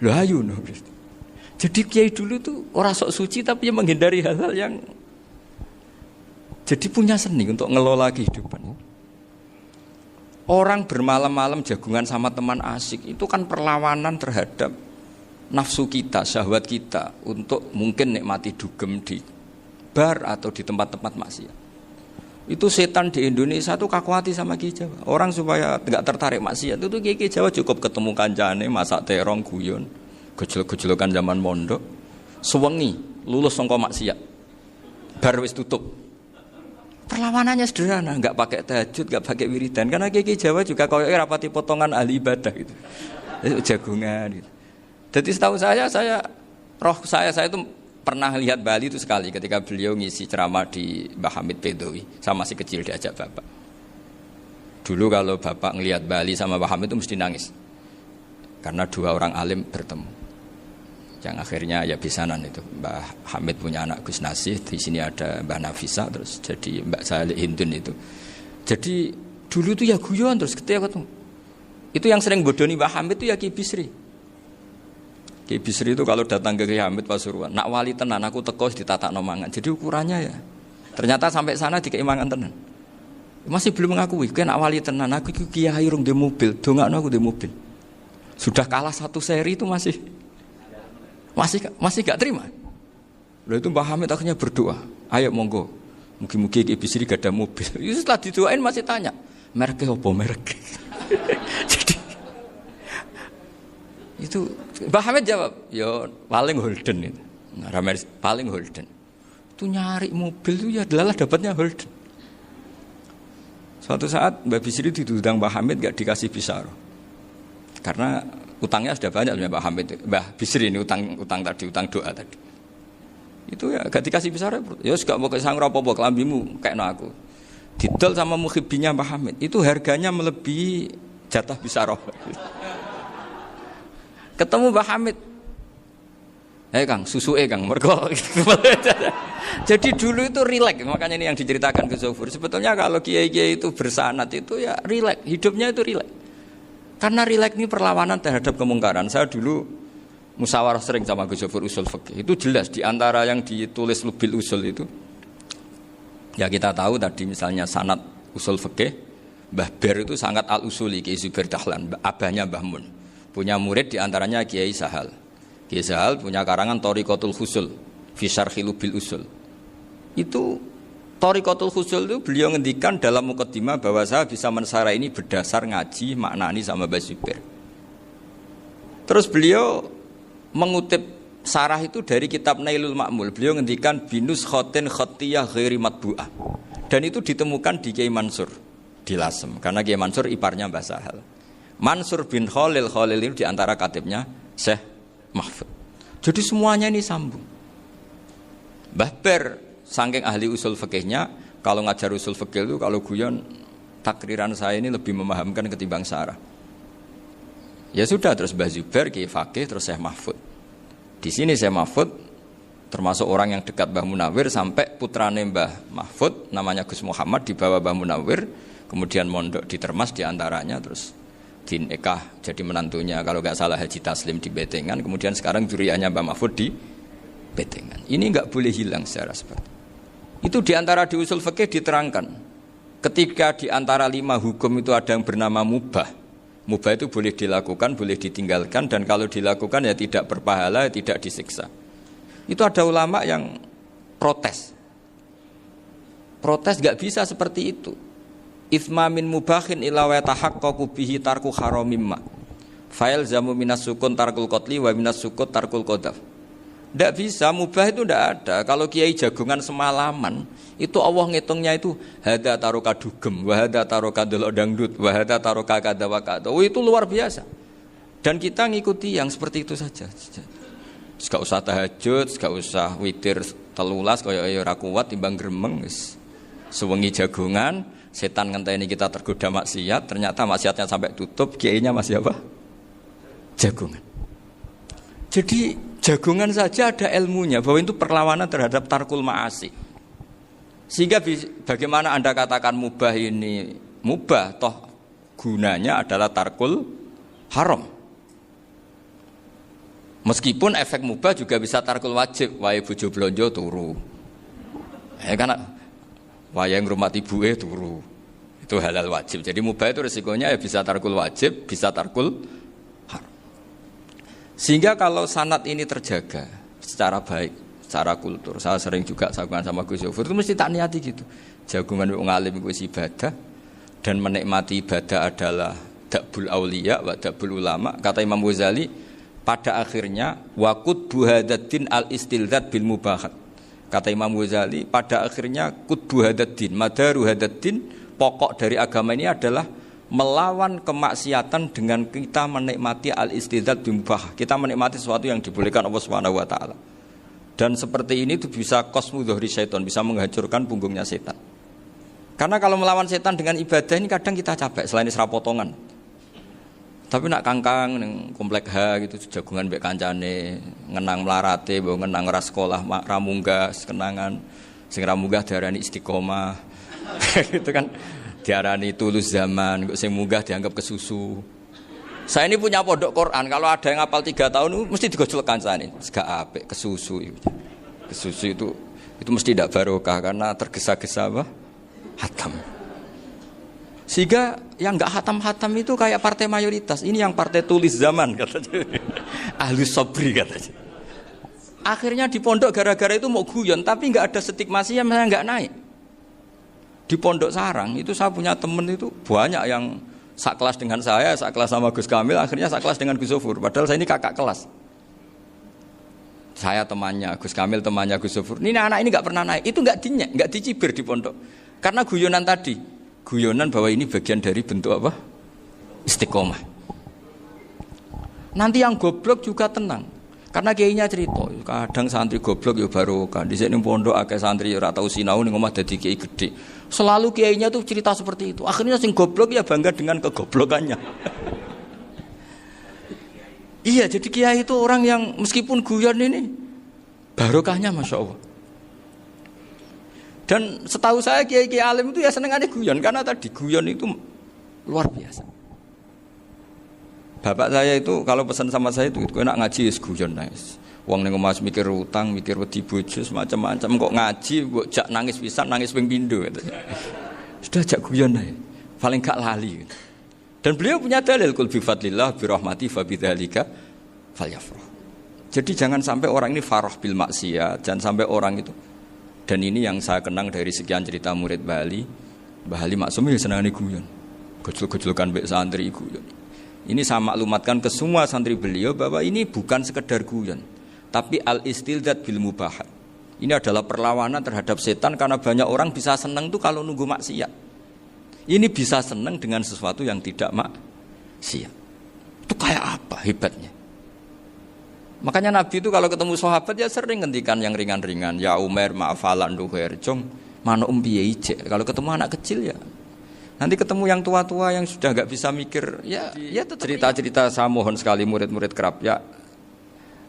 Lho ayu no. Jadi kiai dulu tuh orang sok suci tapi menghindari hal-hal yang jadi punya seni untuk ngelola kehidupan. Orang bermalam-malam jagungan sama teman asik itu kan perlawanan terhadap nafsu kita, syahwat kita untuk mungkin nikmati dugem di bar atau di tempat-tempat maksiat. Itu setan di Indonesia tuh kakuati sama Ki Jawa. Orang supaya tidak tertarik maksiat itu Ki Jawa cukup ketemu kancane masak terong guyon, gejol-gejolokan zaman mondok, sewengi lulus sangka maksiat. Bar wis tutup. Perlawanannya sederhana, enggak pakai tahajud, enggak pakai wiridan. Karena Ki Jawa juga koyoke rapati potongan ahli ibadah gitu. Jagungan gitu. Jadi setahu saya itu pernah lihat Bali itu sekali ketika beliau ngisi ceramah di Mbah Hamid Bedowi. Saya masih kecil diajak bapak. Dulu kalau bapak ngelihat Bali sama Mbah Hamid itu mesti nangis. Karena dua orang alim bertemu. Yang akhirnya ya bisanan itu. Mbah Hamid punya anak Gus Nasih, di sini ada Mbah Nafisa, terus jadi Mbak Salih Hindun itu. Jadi dulu itu ya guyon terus ketika ketemu. Itu yang sering bodoni Mbah Hamid itu ya Ki Bisri. Ki Bisri itu kalau datang ke Ki Hamid Pasuruan, nak wali tenan aku teko ditatakno mangan. Jadi ukurannya ya. Ternyata sampai sana dikei mangan tenan. Masih belum mengakui, kan nak wali tenan aku iki kiai rung di mobil, dongakno aku di mobil. Sudah kalah satu seri itu masih gak terima. Lalu itu Mbah Hamid akhirnya berdoa, ayo monggo, mugi-mugi Ki Bisri gak ada mobil. Itu setelah didoain masih tanya, mereknya apa merek? Jadi itu Mbah Hamid jawab, ya paling Holden itu, paling Holden. Itu nyari mobil itu ya adalah dapatnya Holden. Suatu saat Mbah Bisri ditudang Mbah Hamid gak dikasih bisaro, karena utangnya sudah banyak Mbah Hamid, Mbah Bisri ini utang doa tadi. Itu ya gak dikasih besar ya gak mau kesang apa-apa kelambimu kayak aku. Didol sama muhibbinya Mbah Hamid. Itu harganya melebihi jatah bisaroh. Ketemu Mbah Hamid. Kang, susuke Kang, mergo. Jadi dulu itu rileks, makanya ini yang diceritakan ke Zofur. Sebetulnya kalau kiai-kiai itu bersanad itu ya rileks, hidupnya itu rileks. Karena rileks ini perlawanan terhadap kemungkaran. Saya dulu musyawarah sering sama Gus Zofur usul fikih. Itu jelas di antara yang ditulis Lubil Usul itu. Ya kita tahu tadi misalnya sanad usul fikih, Mbah Ber itu sangat al-usuli Kiai Zubair Dahlan, abahnya Mbah Mun. Punya murid di antaranya Kiai Sahal. Kiai Sahal punya karangan Thariqatul Husul fi Syarhi Lubil Usul. Itu Thariqatul Husul itu beliau ngendikan dalam mukaddimah bahwa saya bisa mensara ini berdasar ngaji maknani sama Mbah Zubair. Terus beliau mengutip sarah itu dari kitab Nailul Ma'mul. Beliau ngendikan binus khotin khatiyah ghairi matbu'ah. Dan itu ditemukan di Kiai Mansur di Lasem. Karena Kiai Mansur iparnya Mbah Sahal. Mansur bin Khalil itu diantara katibnya Syekh mahfud. Jadi semuanya ini sambung. Mbah Ber saking ahli usul fikihnya, kalau ngajar usul fikih itu kalau guyon takriran saya ini lebih memahamkan ketimbang Sarah. Ya sudah, terus Mbah Zubair Kiai Fakih, terus Syekh Mahfud. Di sini Syekh Mahfud termasuk orang yang dekat Mbah Munawir, sampai putrane Mbah Mahfud namanya Gus Muhammad dibawa Mbah Munawir, kemudian mondok di Termas diantaranya, terus dinikah jadi menantunya kalau nggak salah Haji Taslim di Betengan, kemudian sekarang juriannya Mbah Mahfud di Betengan. Ini nggak boleh hilang secara seperti itu. Diantara di usul fikih diterangkan, ketika diantara 5 hukum itu ada yang bernama mubah. Mubah itu boleh dilakukan, boleh ditinggalkan, dan kalau dilakukan ya tidak berpahala, ya tidak disiksa. Itu ada ulama yang protes. Protes nggak bisa seperti itu. Itsma min mubahin ila wa tahaqqaqu bihi tarku haramimma. Fa'il zamu minas sukun tarkul qatli wa minas sukut tarkul qadaf. Tidak bisa, mubah itu tidak ada. Kalau kiai jagongan semalaman, itu Allah ngitungnya itu hada taroka dugem, wahada taroka delok dangdut, wahada taroka kada wakada. Oh, itu luar biasa. Dan kita ngikuti yang seperti itu saja. Gak usah tahajud, gak usah witir telulas, kaya ora kuat timbang gremeng. Sewengi jagongan, setan ngenteni kita tergoda maksiat, ternyata maksiatnya sampai tutup, kiainya masih apa? Jagongan. Jadi jagongan saja ada ilmunya bahwa itu perlawanan terhadap tarkul ma'asi. Sehingga bagaimana Anda katakan mubah ini mubah, toh gunanya adalah tarkul haram. Meskipun efek mubah juga bisa tarkul wajib, wae bojo blonjo turu. Karena wae ngrumati ibuke turu. Itu halal wajib. Jadi mubah itu resikonya ya bisa tarkul wajib, bisa tarkul haram. Sehingga kalau sanad ini terjaga secara baik, secara kultur, saya sering juga sakuan sama Gus Yofur, itu mesti tak niati gitu. Jagungan wong alim iku ibadah, dan menikmati ibadah adalah dakbul auliya wa dakbul ulama. Kata Imam Ghazali, pada akhirnya waqud buhadaddin al-istilzat bil mubahat. Kata Imam Ghazali, pada akhirnya qutbu hadaddin, madaru hadaddin, pokok dari agama ini adalah melawan kemaksiatan dengan kita menikmati al-istidzat bimubah. Kita menikmati sesuatu yang dibolehkan Allah Subhanahu wa taala. Dan seperti ini itu bisa qasmu dhuhri syaitan, bisa menghancurkan punggungnya setan. Karena kalau melawan setan dengan ibadah ini kadang kita capek selain serapotongan. Tapi nak kangkang ning komplek H gitu jagungan mbek kancane, ngenang melarate, mbok ngenang ora sekolah, ra munggah kenangan. Sing ra munggah diarani istiqomah. Gitu kan. Diarani tulus zaman, kok sing munggah dianggap kesusu. Saya ini punya pondok Quran, kalau ada yang hafal 3 tahun mesti digojolkan saya ini. Gak apik, kesusu. Kesusu itu mesti tidak barokah karena tergesa-gesa apa? Hatam. Sehingga yang enggak hatam-hatam itu kayak partai mayoritas. Ini yang partai tulis zaman katanya. Ahlus sabri katanya. Akhirnya di pondok gara-gara itu mau guyon, tapi enggak ada stigmasi yang enggak naik. Di Pondok Sarang itu saya punya temen itu banyak yang sekelas dengan saya, sekelas sama Gus Kamil, akhirnya sekelas dengan Gus Sofur. Padahal saya ini kakak kelas. Saya temannya, Gus Kamil temannya Gus Sofur. Ini anak ini nggak pernah naik, itu nggak dinyek, nggak dicibir di pondok. Karena guyonan tadi, guyonan bahwa ini bagian dari bentuk apa? Istiqomah. Nanti yang goblok juga tenang. Karena kiainya cerita, kadang santri goblok ya barokah. Di sini pondok akeh santri ora tau sinau ning omah dadi kiai gede. Selalu kiainya tuh cerita seperti itu. Akhirnya sing goblok ya bangga dengan kegoblokannya. Iya, jadi kiai itu orang yang meskipun guyon ini barokahnya Masya Allah. Dan setahu saya kiai-kiai alim itu ya senengannya guyon, karena tadi guyon itu luar biasa. Bapak saya itu kalau pesan sama saya itu enak ngaji wis guyon nice. Wong ning omah mikir utang, mikir wedi bojo macam-macam, kok ngaji kok jak nangis pisan, nangis ping pindho gitu. Sudah jak guyon ae. Paling gak lali. Gitu. Dan beliau punya dalil kul bi fadlillah bi rahmati fa bidzalika falyafrah. Jadi jangan sampai orang ini farah bil maksiat, jangan sampai orang itu. Dan ini yang saya kenang dari sekian cerita murid Bali. Mbah Ali Maksum ya senangane guyon. Gojol-gojolkan mbek santri guyon. Ini saya maklumatkan ke semua santri beliau bahwa ini bukan sekedar guyon, tapi al-istilzat bil mubahat. Ini adalah perlawanan terhadap setan, karena banyak orang bisa senang tuh kalau nunggu maksiat. Ini bisa senang dengan sesuatu yang tidak maksiat. Itu kayak apa hebatnya? Makanya Nabi itu kalau ketemu sahabat ya sering ngendikan yang ringan-ringan. Ya Umar ma'afalan duher jong mana piye ije. Kalau ketemu anak kecil ya. Nanti ketemu yang tua-tua yang sudah nggak bisa mikir ya cerita-cerita saya mohon sekali murid-murid kerap ya.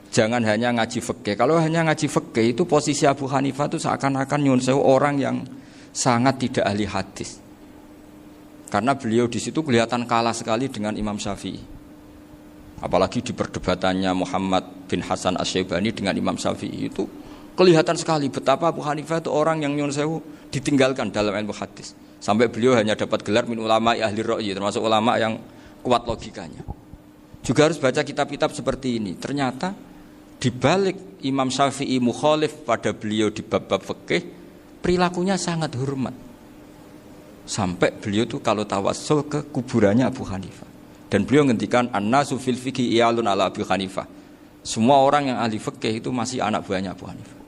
Jangan hanya ngaji fikih. Kalau hanya ngaji fikih itu posisi Abu Hanifah itu seakan-akan nyuwun sewu orang yang sangat tidak ahli hadis. Karena beliau di situ kelihatan kalah sekali dengan Imam Syafi'i. Apalagi di perdebatannya Muhammad bin Hasan Asy-Syaibani dengan Imam Syafi'i itu kelihatan sekali betapa Abu Hanifah itu orang yang nyuwun sewu ditinggalkan dalam ilmu hadis. Sampai beliau hanya dapat gelar min ulama ahli ra'yi, termasuk ulama yang kuat logikanya. Juga harus baca kitab-kitab seperti ini. Ternyata di balik Imam Syafi'i mukhalif pada beliau di bab-bab fikih, perilakunya sangat hormat. Sampai beliau itu kalau tawassul ke kuburannya Abu Hanifah. Dan beliau ngendikan an-nasu fil fiqhi iyalun ala Abu Hanifah. Semua orang yang ahli fikih itu masih anak buahnya Abu Hanifah.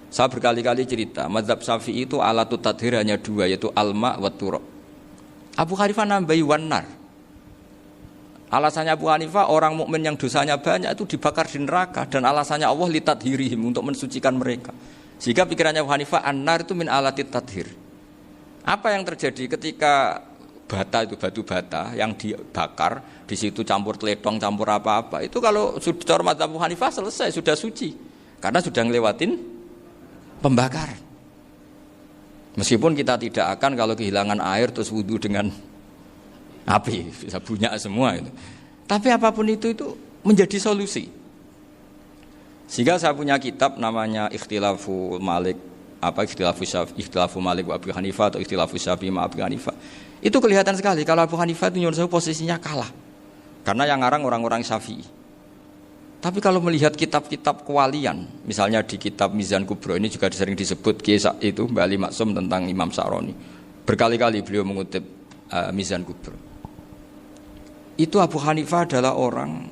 Saya berkali-kali cerita, mazhab Syafi'i itu alatut tadhir hanya dua, yaitu alma wa turab. Abu Hanifah nambahi wanar. Alasannya Abu Hanifah orang mukmin yang dosanya banyak itu dibakar di neraka, dan alasannya Allah litadhirihim untuk mensucikan mereka. Sehingga pikirannya Abu Hanifah an-nar itu min alatit tadhir. Apa yang terjadi ketika bata itu batu bata yang dibakar, di situ campur teletong, campur apa-apa, itu kalau sudah mazhab Abu Hanifah selesai, sudah suci karena sudah ngelewatin pembakaran. Meskipun kita tidak akan kalau kehilangan air terus wudu dengan api, bisa bunyak semua itu. Tapi apapun itu menjadi solusi. Sehingga saya punya kitab namanya Ikhtilafu Malik, Ikhtilafu Malik wa Abu Hanifah atau Ikhtilafu Syafi'i ma Abu Hanifah. Itu kelihatan sekali kalau Abu Hanifah itu nyuruh saya posisinya kalah. Karena yang ngarang orang-orang Syafi'i. Tapi kalau melihat kitab-kitab kewalian, misalnya di kitab Mizan Kubro ini juga sering disebut kisah itu Mbak Ali Maksum tentang Imam Sa'roni. Berkali-kali beliau mengutip Mizan Kubro. Itu Abu Hanifah adalah orang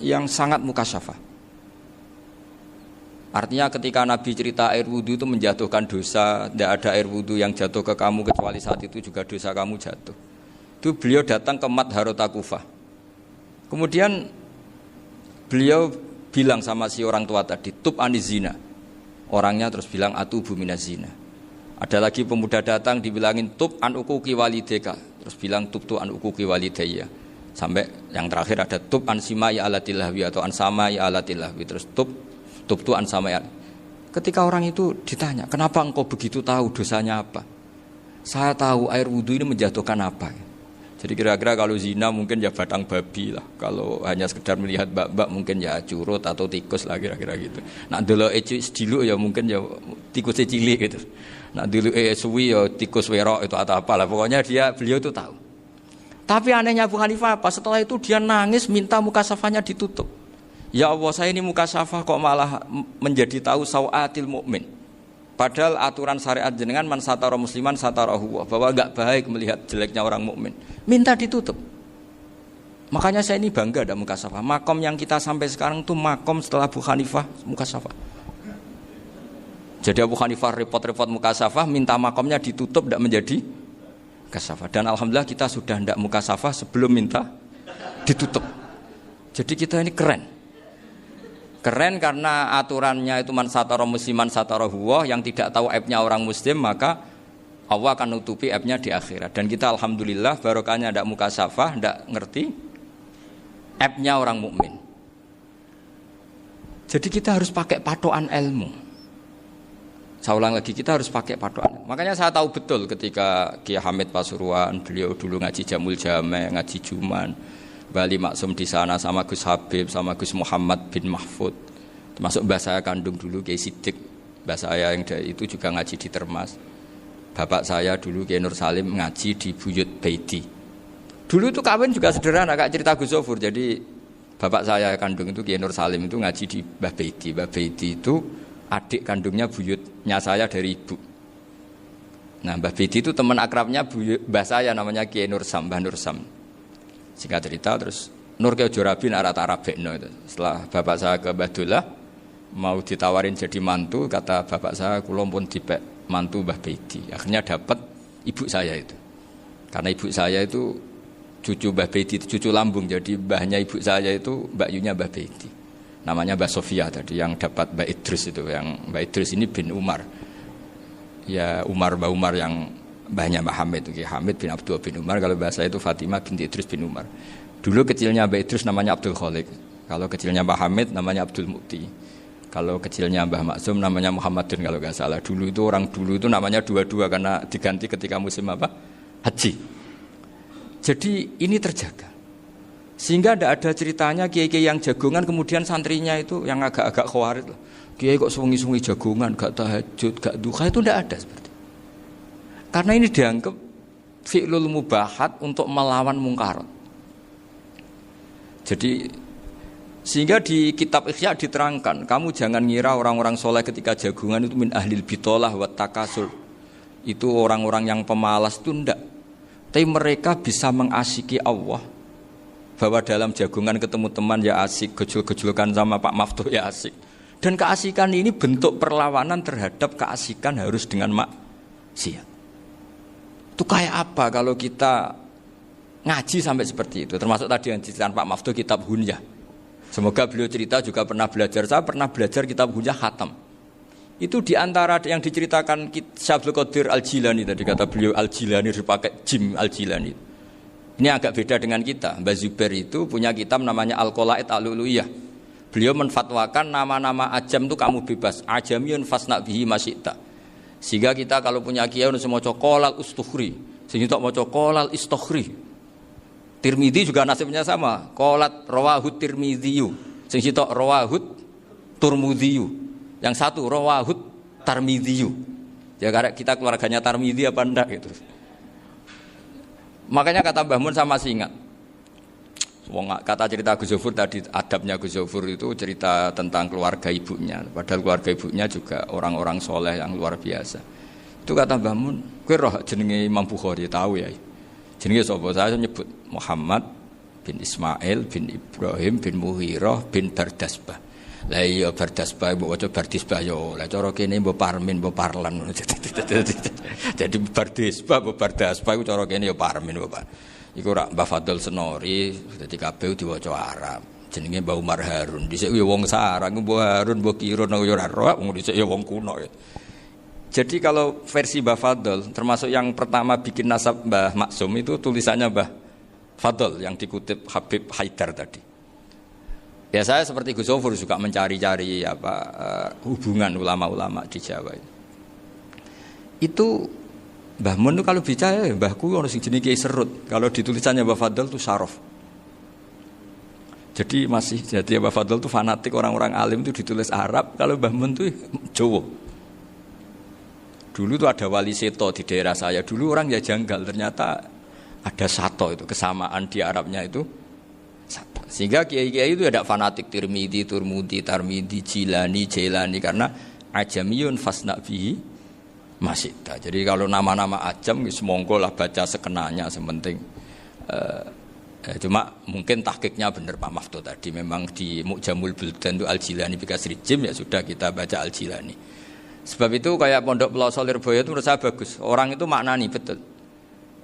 yang sangat mukasyafah. Artinya ketika Nabi cerita air wudhu itu menjatuhkan dosa, tidak ada air wudhu yang jatuh ke kamu kecuali saat itu juga dosa kamu jatuh. Itu beliau datang ke Madharota Kufah. Kemudian beliau bilang sama si orang tua tadi, tub anizina. Orangnya terus bilang atubu minazina. Ada lagi pemuda datang dibilangin tub an ukuki walideka. Terus bilang tub tu an ukuki walidaya. Sampai yang terakhir ada tub an simai alatilahwi atau an samai alatilahwi. Terus tub tu an samai. Ketika orang itu ditanya, kenapa engkau begitu tahu dosanya apa? Saya tahu air wudhu ini menjatuhkan apa. Jadi kira-kira kalau zina mungkin ya batang babi lah. Kalau hanya sekedar melihat bak-bak mungkin ya curut atau tikus lah kira-kira gitu. Nak dulu sediluk ya mungkin ya tikus cilik gitu. Nak dulu suwi ya tikus werok itu atau apalah. Pokoknya beliau itu tahu. Tapi anehnya Abu Hanifah apa? Setelah itu dia nangis minta mukasafahnya ditutup. Ya Allah, saya ini mukasafah kok malah menjadi tahu sawatil mukmin. Padahal aturan syariat jenengan man satara musliman satarahu, bahwa enggak baik melihat jeleknya orang mukmin. Minta ditutup. Makanya saya ini bangga ada mukasafah. Makom yang kita sampai sekarang itu makom setelah Abu Hanifah mukasafah. Jadi Abu Hanifah repot-repot mukasafah, minta makomnya ditutup tidak menjadi mukasafah. Dan alhamdulillah kita sudah tidak mukasafah sebelum minta ditutup. Jadi kita ini keren. Keren karena aturannya itu man satara musliman satara huwa, yang tidak tahu aibnya orang muslim maka Allah akan nutupi aibnya di akhirat. Dan kita alhamdulillah barokahnya tidak mukasafah, tidak ngerti aibnya orang mukmin. Jadi kita harus pakai patokan ilmu. Saya ulang lagi, kita harus pakai patokan. Makanya saya tahu betul ketika Kiai Hamid Pasuruan, beliau dulu ngaji Jamul Jame, ngaji Juman, Bali Maksum di sana sama Gus Habib, sama Gus Muhammad bin Mahfud, termasuk mbah saya kandung dulu Kiai Sidik, mbah saya yang itu juga ngaji di Termas. Bapak saya dulu Kiai Nur Salim ngaji di Buyut Baiti. Dulu itu kawin juga sederhana, kayak cerita Gus Zofur. Jadi bapak saya kandung itu Kiai Nur Salim itu ngaji di Mbah Baiti. Mbah Baiti itu adik kandungnya buyutnya saya dari ibu. Nah Mbah Baiti itu teman akrabnya mbah saya namanya Kiai Nur Sam, Mbah Nur Sam. Singkat cerita terus Nur Kiai Jorabi Arabekno itu. Setelah bapak saya ke Badullah mau ditawarin jadi mantu, kata bapak saya kula pun dipek mantu Mbah Baiti. Akhirnya dapat ibu saya itu. Karena ibu saya itu cucu Mbah Bedi, cucu lambung. Jadi mbahnya ibu saya itu Mbak Yunya Mbah Bedi. Namanya Mbak Sofia tadi yang dapat Mbak Idris itu. Yang Mbak Idris ini bin Umar. Ya Mbak Umar yang mbahnya Mbak Hamid. Hamid bin Abdul bin Umar. Kalau bahasa itu Fatimah binti Idris bin Umar. Dulu kecilnya Mbak Idris namanya Abdul Khalik. Kalau kecilnya Mbak Hamid namanya Abdul Mukti. Kalau kecilnya Mbah Maksum namanya Muhammadun kalau nggak salah. Dulu itu orang dulu itu namanya dua-dua karena diganti ketika musim apa? Haji. Jadi ini terjaga. Sehingga tidak ada ceritanya kiai-kiai yang jagongan kemudian santrinya itu yang agak-agak khawarit. Kiai kok sungi-sungi jagongan, gak tahajud, gak duha, itu tidak ada seperti itu. Karena ini dianggap fi'lul mubahat untuk melawan mungkarat. Jadi sehingga di kitab Ihya diterangkan, kamu jangan ngira orang-orang soleh ketika jagungan itu min ahlil bitolah wa takasur. Itu orang-orang yang pemalas itu enggak. Tapi mereka bisa mengasyiki Allah. Bahwa dalam jagungan ketemu teman ya asik, gejul-gejulkan sama Pak Maftuh ya asik. Dan keasikan ini bentuk perlawanan terhadap keasikan harus dengan maksiat. Itu kayak apa kalau kita ngaji sampai seperti itu. Termasuk tadi yang diceritakan Pak Maftuh kitab Hunyah. Semoga beliau cerita juga pernah belajar. Saya pernah belajar kitab Hunyah khatam. Itu diantara yang diceritakan Syekh Abdul Qadir Al-Jilani tadi kata beliau Al-Jilani dipakai Jim Al-Jilani. Ini agak beda dengan kita. Mbah Zubair itu punya kitab namanya Al-Qalaid Al-Luluyah. Beliau menfatwakan nama-nama ajam itu kamu bebas. Ajamiyun fasna bihi masyita. Sehingga kita kalau punya kiai harus mau qolal ustukhri. Sehingga mau qolal istukhri. Tirmidzi juga nasibnya sama. Qolat rawahut Tirmidziyu. Sehingga rawahut Turmudziyu. Yang satu rawahut Tarmidziyu. Ya karena kita keluarganya Tarmidzi apa enggak gitu. Makanya kata Mbah Mun sama masih ingat. Kata cerita Gus Zofur tadi, adabnya Gus Zofur itu cerita tentang keluarga ibunya. Padahal keluarga ibunya juga orang-orang soleh yang luar biasa. Itu kata Mbah Mun, kowe roh jenenge Imam Bukhari tahu ya. Jenenge sapa? Saya nyebut Muhammad bin Ismail bin Ibrahim bin Muhirah bin Bardasbah. Lah iya Bardasbah mbok waca Bardisbah yo. Lah cara kene mbok Parmin mbok Parlan. Jadi Bardisbah mbok Bardasbah iku cara kene yo Parmin mbok. Iku rak Mbah Fadl Senori dadi kabeh diwaca Arab. Jenenge Mbah Umar Harun. Dhisik yo wong sarang Mbah Harun mbok Kirun yo ora roh wong dhisik yo wong kuno. Jadi kalau versi Mbah Fadl termasuk yang pertama bikin nasab Mbah Maksum itu tulisannya Mbah Fadl yang dikutip Habib Haidar tadi. Ya saya seperti Gus Zofur juga mencari-cari hubungan ulama-ulama di Jawa. Itu Mbah Mun kalau bicara mbahku ono sing jenenge Kiai Serut. Kalau ditulisannya Mbah Fadl itu Sarof. Jadi Mbah Fadl itu fanatik orang-orang alim itu ditulis Arab, kalau Mbah Mun itu Jawa. Dulu itu ada wali seto di daerah saya. Dulu orang ya janggal, ternyata ada sato itu kesamaan di Arabnya itu. Sehingga kiai-kiai itu ada fanatik Tirmidzi, Turmudi, Tarmidi, Jilani, Jailani karena ajamiyun fasna bihi masita. Jadi kalau nama-nama ajam semonggo lah baca sekenanya sementing. Cuma mungkin tahqiqnya benar Pak Maftuh tadi memang di Mu'jamul Buldan itu Al-Jilani bikasri jim ya sudah kita baca Al-Jilani. Sebab itu kayak Pondok Pelosok Lirboyo itu menurut saya bagus. Orang itu maknani betul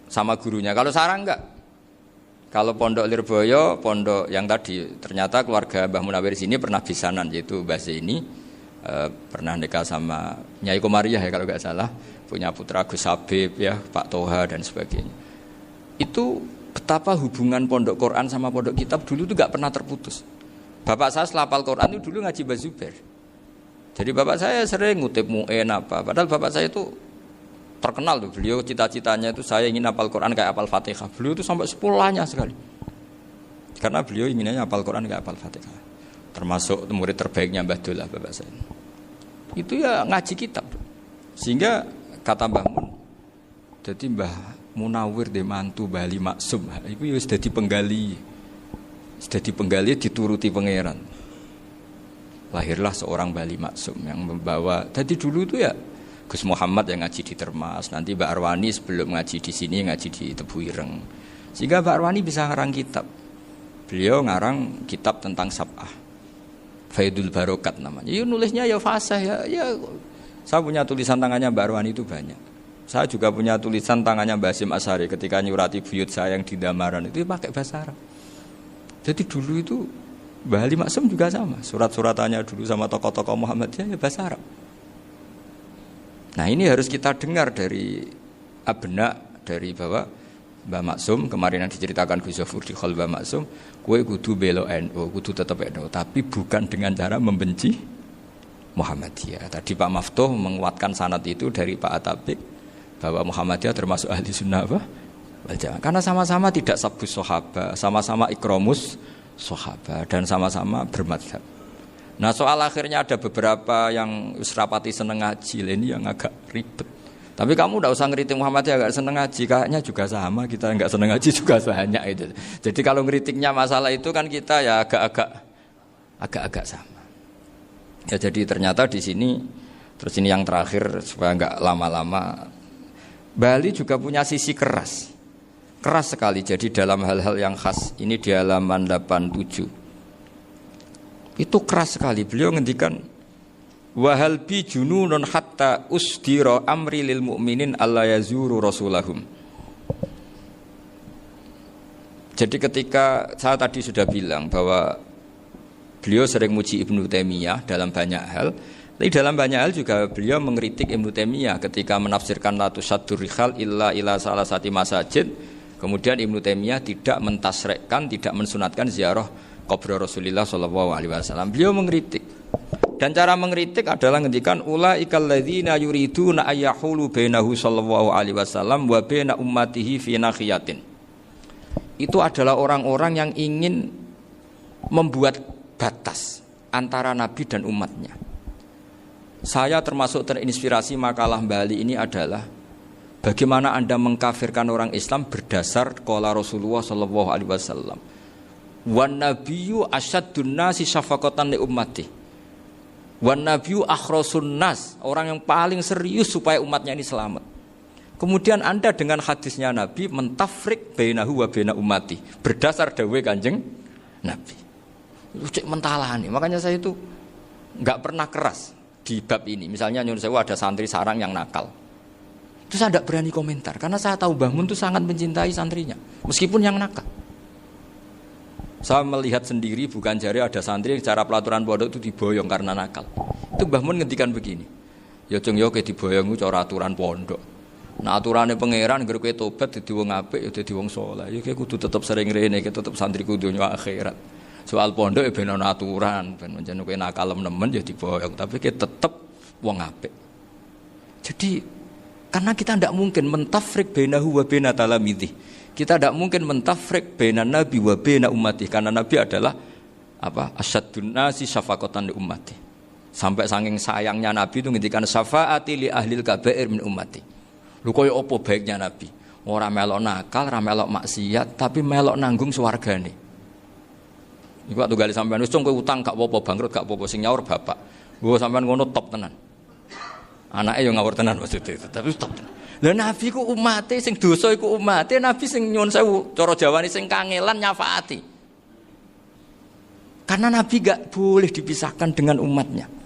sama gurunya. Kalau sarang enggak. Kalau Pondok Lirboyo, pondok yang tadi ternyata keluarga Mbah Munawir sini pernah bisanan yaitu Mbah Zaini pernah nikah sama Nyai Komariah ya kalau nggak salah, punya putra Gus Habib ya, Pak Toha dan sebagainya. Itu betapa hubungan pondok Quran sama pondok kitab dulu itu nggak pernah terputus. Bapak saya selapal Quran itu dulu ngaji Mbah Zubair. Jadi bapak saya sering ngutip mu'en apa, padahal bapak saya itu terkenal tuh, beliau cita-citanya itu saya ingin hafal Quran kayak hafal Fatihah. Beliau itu sampai sepulahnya sekali. Karena beliau inginnya hafal Quran kayak hafal Fatihah. Termasuk murid terbaiknya Mbah Dullah bapak saya. Itu ya ngaji kitab. Sehingga kata Mbah Mun, jadi Mbah Munawir de mantu Bali Maksum. Itu ya sudah dipenggali. Sudah dipenggali dituruti pangeran. Lahirlah seorang Bali Maksum yang membawa. Jadi dulu itu ya Gus Muhammad yang ngaji di Termas, nanti Mbak Arwani sebelum ngaji di sini ngaji di Tebu Ireng. Sehingga Mbak Arwani bisa ngarang kitab. Beliau ngarang kitab tentang Sab'ah. Faidul Barokat namanya. Ya nulisnya ya fasih ya. Saya punya tulisan tangannya Mbak Arwani itu banyak. Saya juga punya tulisan tangannya Mbah Hasyim Asy'ari ketika nyurati buyut saya yang di Damaran itu pakai bahasa Arab. Jadi dulu itu Mbah Ali Maksum juga sama, surat-suratannya dulu sama tokoh-tokoh Muhammadiyah ya bahasa Arab. Nah ini harus kita dengar dari abna, dari bahwa Mbah Maksum kemarin yang diceritakan Gus Zafur di Khol Mbah Maksum, kue kudu belo NU, kudu tetap NU, tapi bukan dengan cara membenci Muhammadiyah. Tadi Pak Maftuh menguatkan sanad itu dari Pak Atabik bahwa Muhammadiyah termasuk ahli sunnah wal jamaah. Karena sama-sama tidak sabus sahabat, sama-sama ikromus sahabat dan sama-sama bermadhab. Nah soal akhirnya ada beberapa yang usrapati seneng ngaji, ini yang agak ribet. Tapi kamu tidak usah ngeritik Muhammadiyah agak seneng ngaji, kayaknya juga sama, kita enggak seneng ngaji juga banyak itu. Jadi kalau ngeritiknya masalah itu kan kita ya agak-agak sama. Ya jadi ternyata di sini, terus ini yang terakhir supaya enggak lama-lama, Bali juga punya sisi keras sekali. Jadi dalam hal-hal yang khas ini di halaman 87 itu keras sekali. Beliau ngendikan wahal bi jununun hatta usdira amri lil mu'minin alla yazuru rasulahum. Jadi ketika saya tadi sudah bilang bahwa beliau sering muji Ibnu Taimiyah dalam banyak hal, tapi dalam banyak hal juga beliau mengkritik Ibnu Taimiyah ketika menafsirkan la tusaddur rihal illa ila salasati masajid. Kemudian Ibnu Taimiyah tidak mentasrekkan, tidak mensunatkan ziarah kubur Rasulullah sallallahu alaihi wasallam. Beliau mengkritik. Dan cara mengkritik adalah ngendikan ulaikal ladzina yuriduna ayyahulu bainahu sallallahu alaihi wasallam wa baina ummatihi fi nakhiyatin. Itu adalah orang-orang yang ingin membuat batas antara Nabi dan umatnya. Saya termasuk terinspirasi makalah Bali ini adalah bagaimana Anda mengkafirkan orang Islam berdasar qala Rasulullah sallallahu alaihi wasallam. Wan nabiyyu asyaddun nasi syafaqatan li ummati. Wan nabiyyu akhrasun nas, orang yang paling serius supaya umatnya ini selamat. Kemudian Anda dengan hadisnya Nabi mentafrik bainahu wa baina ummati berdasar dawuh Kanjeng Nabi. Cek mentalani. Makanya saya itu enggak pernah keras di bab ini. Misalnya nyuruh saya ada santri sarang yang nakal. Itu saya tidak berani komentar karena saya tahu Mbah Mun itu sangat mencintai santrinya meskipun yang nakal. Saya melihat sendiri bukan jari ada santri yang cara pelaturan pondok itu diboyong karena nakal. Itu Mbah Mun ngendikan begini. Ya cung yo ke diboyong itu cara aturan pondok. Nah aturannya pangeran ngger kowe tobat dadi wong apik ya dadi wong saleh. Ya kowe kudu tetep sering rene, kowe tetep santriku dunya akhirat. Soal pondok ya ben ana aturan, ben menjen kowe nakal nemen ya diboyong, tapi kowe tetep wong apik. Jadi karena kita tidak mungkin mentafrik bainahu wa baina talamidhi. Kita tidak mungkin mentafrik baina nabi wa baina ummati karena nabi adalah apa? Asyaddun nasi syafaqatan li ummati. Sampai saking sayangnya nabi itu ngendikan syafaati li ahlil kabair min ummati. Lho koyo apa baiknya nabi? Ora melok nakal, ora melok maksiat, tapi melok nanggung swargane. Iku waktu gali sampean wis kowe utang gak apa-apa, bangkrut gak apa-apa, sing nyaur bapak. Gua sampean ngono top tenan. Anake yo ngawur tenan maksudnya itu, tapi top tenan. Lah nabi ku umate sing dosa iku umate, nabi sing nyuwun sewu, cara Jawane sing kangelan nyafaati. Karena nabi gak boleh dipisahkan dengan umatnya.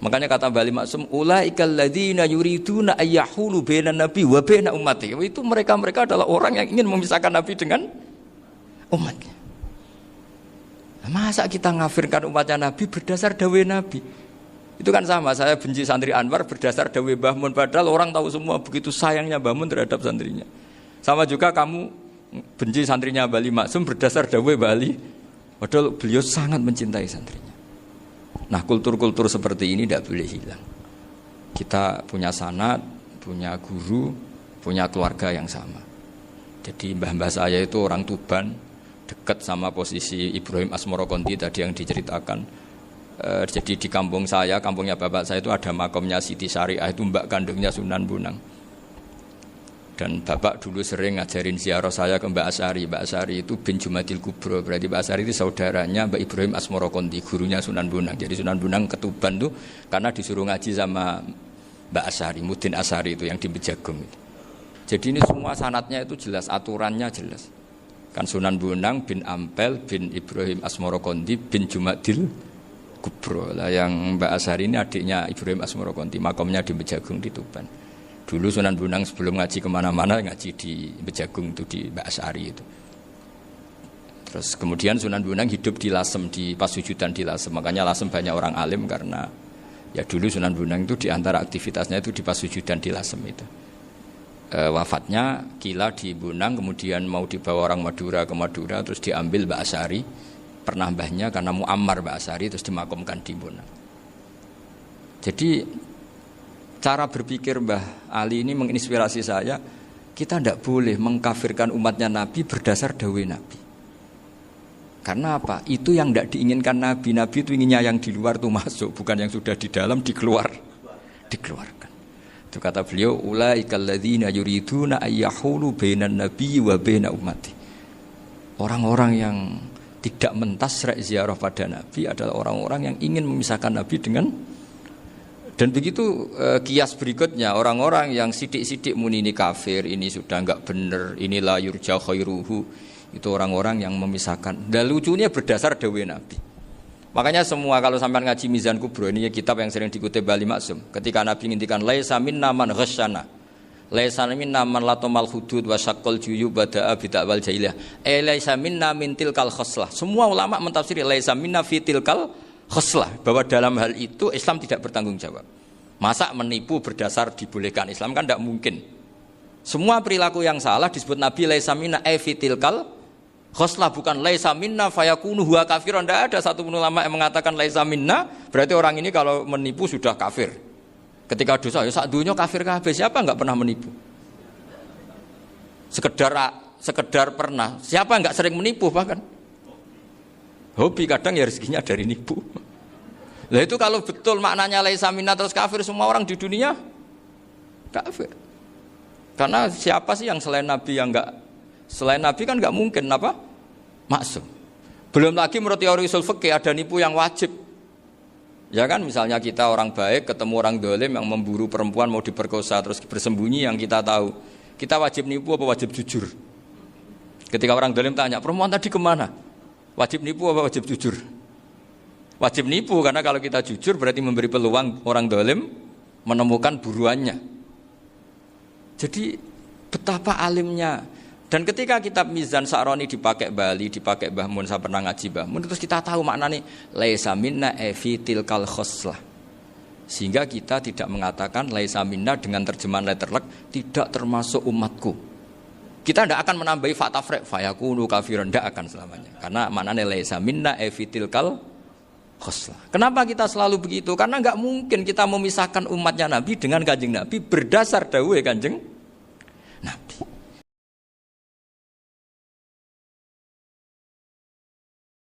Makanya kata Bali Maksum, ulaikal ladzina yuriduna ayyahulu bainan nabi wa baina ummati. Itu mereka adalah orang yang ingin memisahkan nabi dengan umatnya. Masa kita ngafirkan umatnya nabi berdasar dawuh nabi? Itu kan sama, saya benci santri Anwar berdasar dawuh Mbah Mun, padahal orang tahu semua begitu sayangnya Mbah Mun terhadap santrinya. Sama juga kamu benci santrinya Bali Maksum berdasar dawuh Bali, padahal beliau sangat mencintai santrinya. Nah kultur-kultur seperti ini tidak boleh hilang. Kita punya sanad, punya guru, punya keluarga yang sama. Jadi mbah-mbah saya itu orang Tuban, dekat sama posisi Ibrahim Asmorokonti tadi yang diceritakan. Jadi di kampung saya, kampungnya bapak saya itu ada makomnya Siti Syariah, itu mbak kandungnya Sunan Bonang. Dan bapak dulu sering ngajarin ziarah saya ke Mbak Asy'ari. Mbak Asy'ari itu bin Jumadil Kubro, berarti Mbak Asy'ari itu saudaranya Mbak Ibrahim Asmorokonti, gurunya Sunan Bonang. Jadi Sunan Bonang ke Tuban tuh karena disuruh ngaji sama Mbak Asy'ari, Mudin Asy'ari itu yang di Bejagung. Jadi ini semua sanadnya itu jelas, aturannya jelas. Kan Sunan Bonang bin Ampel bin Ibrahim Asmorokonti bin Jumadil Kubro lah, yang Mbak Asy'ari ini adiknya Ibrahim Asmorokonti, makomnya di Bejagung di Tuban. Dulu Sunan Bonang sebelum ngaji kemana-mana ngaji di Bejagung itu di Mbak Asari itu. Terus kemudian Sunan Bonang hidup di Lasem, di Pasujudan di Lasem. Makanya Lasem banyak orang alim karena ya dulu Sunan Bonang itu di antara aktivitasnya itu di Pasujudan di Lasem itu. Wafatnya kila di Bonang, kemudian mau dibawa orang Madura ke Madura, terus diambil Mbak Asari, pernah mbahnya karena Muammar Mbak Asari, terus dimakamkan di Bonang. Jadi cara berpikir Mbah Ali ini menginspirasi saya. Kita tidak boleh mengkafirkan umatnya Nabi berdasar dawuh Nabi. Karena apa? Itu yang tidak diinginkan Nabi. Nabi itu inginnya yang di luar itu masuk, bukan yang sudah di dalam dikeluarkan. Itu kata beliau, ulaikal ladzina yuriduna ayyahulu bainan nabiyyi wa baina ummati. Orang-orang yang tidak mentasrek ziarah pada Nabi adalah orang-orang yang ingin memisahkan Nabi dengan. Dan begitu kias berikutnya, orang-orang yang sidik-sidik muni ini kafir, ini sudah enggak benar, ini la yurja khairuhu, itu orang-orang yang memisahkan. Dan lucunya berdasar dawuh Nabi. Makanya semua kalau sampai ngaji Mizan Kubro, ini kitab yang sering dikutip Bali Maksum, ketika Nabi ngintikan laisa minna man ghasyana, laisa minna man latamal hudud wa syaqqal juyub bada'a bid'awal jahiliyah, laisa minna min tilkal khoslah. Semua ulama mentafsiri laisa minna fi tilkal khoslah, bahwa dalam hal itu Islam tidak bertanggung jawab. Masa menipu berdasar dibolehkan Islam kan tidak mungkin. Semua perilaku yang salah disebut Nabi laisa minna fi tilkal khoslah, bukan laisa minna fayakunu huwa kafirun. Tidak ada satu ulama yang mengatakan laisa minna berarti orang ini kalau menipu sudah kafir. Ketika dosa ya sak dunya kafir kabeh. Siapa enggak pernah menipu? Sekedar pernah. Siapa enggak sering menipu bahkan? Hobi kadang ya rezekinya dari nipu. Lah itu kalau betul maknanya laisa minna terus kafir, semua orang di dunia kafir. Karena siapa sih yang selain Nabi yang enggak, selain Nabi kan enggak mungkin apa? Maksum. Belum lagi menurut teori usul fikih ada nipu yang wajib. Ya kan, misalnya kita orang baik ketemu orang dolim yang memburu perempuan mau diperkosa terus bersembunyi, yang kita tahu, kita wajib nipu apa wajib jujur? Ketika orang dolim tanya, perempuan tadi kemana? Wajib nipu apa wajib jujur? Wajib nipu, karena kalau kita jujur berarti memberi peluang orang dolim menemukan buruannya. Jadi betapa alimnya. Dan ketika kitab Mizan Sa'roni dipakai Bali, dipakai Mbah Mun, saya pernah ngaji Mbah Mun, terus kita tahu maknanya laisa minna fi tilkal khoslah. Sehingga kita tidak mengatakan laisa minna dengan terjemahan letterlek tidak termasuk umatku. Kita tidak akan menambahi fa tafriq fayakunu kafiran, tidak akan selamanya. Karena maknanya laisa minna fi tilkal khoslah. Kenapa kita selalu begitu? Karena enggak mungkin kita memisahkan umatnya Nabi dengan Kanjeng Nabi berdasar dawuh Kanjeng